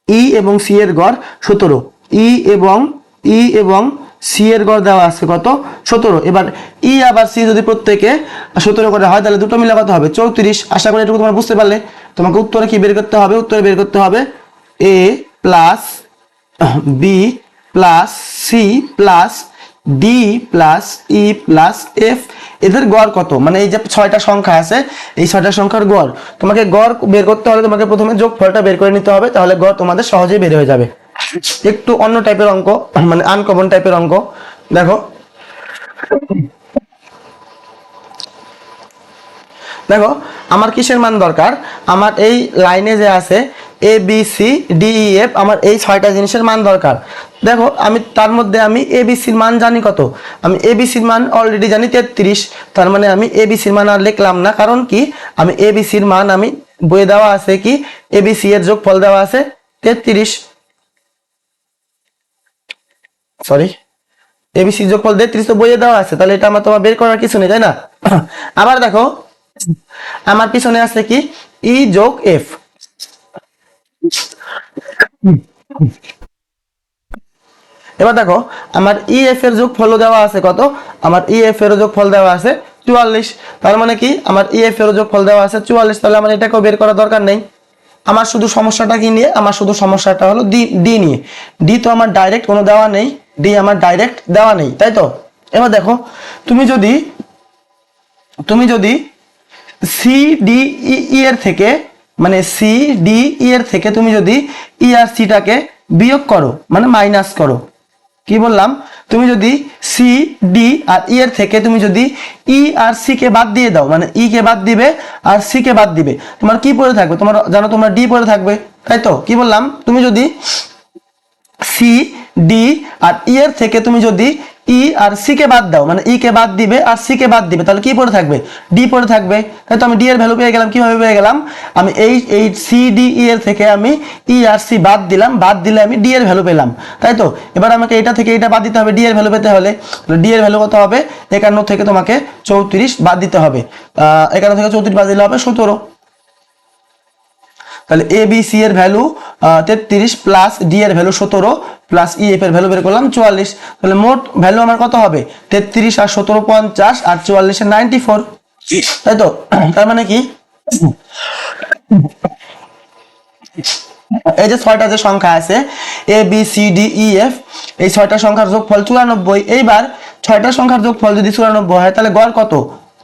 ই এবং সি এর গড় 17। ই এবং সি এর গড় দেওয়া আছে কত? 17। এবার ই আবার সি যদি প্রত্যেকে 17 করে হয়, তাহলে দুটো মিলে কত হবে? 34। আশা করি এটুকু তোমরা বুঝতে পারলে। তোমাকে উত্তরে কি বের করতে হবে? উত্তরে বের করতে হবে A plus B plus C plus D plus E plus F, এদের গড় কত? মানে এই যে 6টা সংখ্যা আছে, এই 6টা সংখ্যার গড় তোমাকে গড় বের করতে হলে তোমাকে প্রথমে যোগফলটা বের করে নিতে হবে, তাহলে গড় তোমাদের সহজেই বের হয়ে যাবে। একটু অন্য টাইপের অঙ্ক, মানে আনকমন টাইপের অঙ্ক। দেখো দেখো আমার কিসের মান দরকার? আমার এই লাইনে যে আছে A B C D E F, আমার এই 6টা জিনিসের মান দরকার। দেখো আমি তার মধ্যে আমি এ বি সির মান জানি কত? আমি এ বি সির মান অলরেডি জানি 33। তার মানে আমি এ বি সির মান আর লিখলাম না, কারণ কি আমি এ বি সির মান আমি বইয়ে দেওয়া আছে কি, এ বি সি এর যোগফল দেওয়া আছে 33। সরি, এবিসি যোগফল 33 তো বইয়ে দেওয়া আছে, তাহলে এটা আমার তোমার বের করার কিছু নেই, তাই না? আবার দেখো আমার পিছনে আছে কি ই যোগ এফ। এবার দেখো আমার ই এফ এর যোগফল দেওয়া আছে কত? আমার ই এফ এর যোগফল দেওয়া আছে 44। তার মানে কি আমার ই এফ এর যোগফল দেওয়া আছে 44, তাহলে আমার এটাকেও বের করার দরকার নেই। আমার শুধু সমস্যাটা কি নিয়ে? আমার শুধু সমস্যাটা হলো ডি নিয়ে। ডি তো আমার ডাইরেক্ট কোনো দেওয়া নেই, ডি আমার ডাইরেক্ট দেওয়া নেই, তাই তো? এবার দেখো তুমি যদি সি ডি ই এর থেকে, মানে সি ডি ই এর থেকে তুমি যদি ই আর সিটাকে বিয়োগ করো, মানে মাইনাস করো, কি বললাম? তুমি যদি সি ডি আর ই এর থেকে তুমি যদি ই আর সি কে বাদ দিয়ে দাও, মানে ই কে বাদ দিবে আর সি কে বাদ দিবে, তোমার কি পড়ে থাকবে? তোমার জানো তোমরা ডি পড়ে থাকবে, তাই তো? কি বললাম? তুমি যদি সি ডি আর ই এর থেকে তুমি যদি ই আর সি কে বাদ দাও, মানে ই কে বাদ দিবে আর সি কে বাদ দিবে, তাহলে কি পড়ে থাকবে? ডি পড়ে থাকবে, তাই তো? আমি ডি এর ভ্যালু পেয়ে গেলাম। কিভাবে পেয়ে গেলাম? আমি এই সি ডি ই এর থেকে আমি ই আর সি বাদ দিলাম, বাদ দিলে আমি ডি এর ভ্যালু পেলাম, তাই তো? এবার আমাকে এটা থেকে এটা বাদ দিতে হবে, ডি এর ভ্যালু পেতে হলে। ডি এর ভ্যালু কত হবে? 51 থেকে তোমাকে 34 বাদ দিতে হবে। 51 থেকে 34 বাদ দিলে হবে 17। তাহলে এ বি সি এর ভ্যালু 33 প্লাস ডি এর ভ্যালু 17 প্লাস ই এফ এর ভ্যালু বের করলাম 44। তাহলে মোট ভ্যালু আমার কত হবে? 33 আর 17 50 আর 44 এর 94, তাই তো? তার মানে কি এই যে 6টা যে সংখ্যা আছে A B C D E F, এই 6টা সংখ্যার যোগফল 94। এইবার 6টা সংখ্যার যোগফল যদি 94 হয়, তাহলে গড় কত?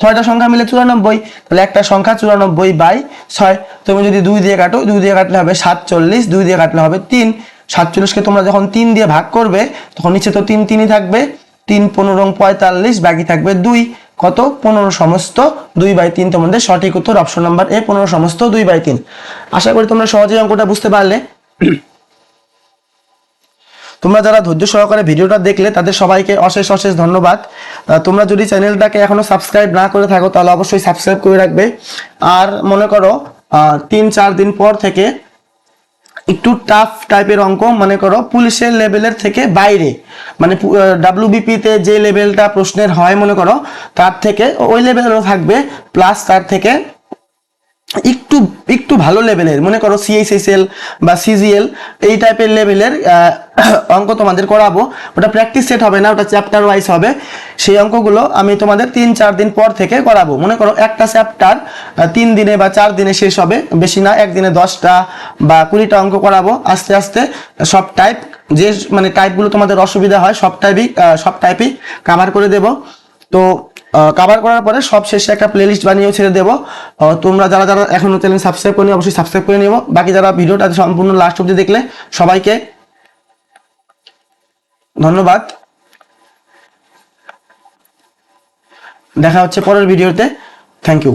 6টা সংখ্যা মিলে 94, তাহলে একটা সংখ্যা 94/6। তুমি যদি 2 দিয়ে কাটো, 2 দিয়ে কাটলে হবে 47, 2 দিয়ে কাটলে হবে 3। 47 কে তোমরা যখন 3 দিয়ে ভাগ করবে, তখন নিচে তো 3 3ই থাকবে, 3 15 45, বাকি থাকবে 2। কত? 15 সমস্ত 2/3 তোমাদের সঠিক উত্তর অপশন নাম্বার এ, 15 সমস্ত 2/3। আশা করি তোমরা সহজেই অঙ্কটা বুঝতে পারলে। তোমরা যারা ধৈর্য সহকারে ভিডিওটা দেখলে তাদের সবাইকে অশেষ অশেষ ধন্যবাদ। তোমরা যদি চ্যানেলটাকে এখনো সাবস্ক্রাইব না করে থাকো, তাহলে অবশ্যই সাবস্ক্রাইব করে রাখবে। আর মনে করো 3-4 দিন পর থেকে একটু টাফ টাইপের অঙ্ক, মনে করো পুলিশের লেভেলের থেকে বাইরে, মানে ডাব্লিউবিপি তে যে লেভেলটা প্রশ্নের হয় মনে করো, তার থেকে ওই লেভেলেরও থাকবে, প্লাস তার থেকে একটু একটু ভালো লেভেলের, মনে করো সিএইচএসএল বা সিজিএল এই টাইপের লেভেলের অঙ্ক তোমাদের করাবো। ওটা প্র্যাকটিস সেট হবে না, ওটা চ্যাপ্টার ওয়াইজ হবে। সেই অঙ্কগুলো আমি তোমাদের 3-4 দিন পর থেকে করাবো। মনে করো একটা চ্যাপ্টার 3 দিনে বা 4 দিনে শেষ হবে, বেশি না, একদিনে 10টা বা 20টা অঙ্ক করাবো। আস্তে আস্তে সব টাইপ, যে মানে টাইপগুলো তোমাদের অসুবিধা হয় সব টাইপই কাভার করে দেব। তো কভার করার পরে সব শেষে একটা প্লেলিস্ট বানিয়েও ছেড়ে দেবো। তোমরা যারা যারা এখনো চ্যানেল সাবস্ক্রাইব করেনি অবশ্যই সাবস্ক্রাইব করে নিও। বাকি যারা ভিডিওটা সম্পূর্ণ লাস্ট অবধি দেখলে সবাইকে ধন্যবাদ। দেখা হচ্ছে পরের ভিডিওতে। Thank you.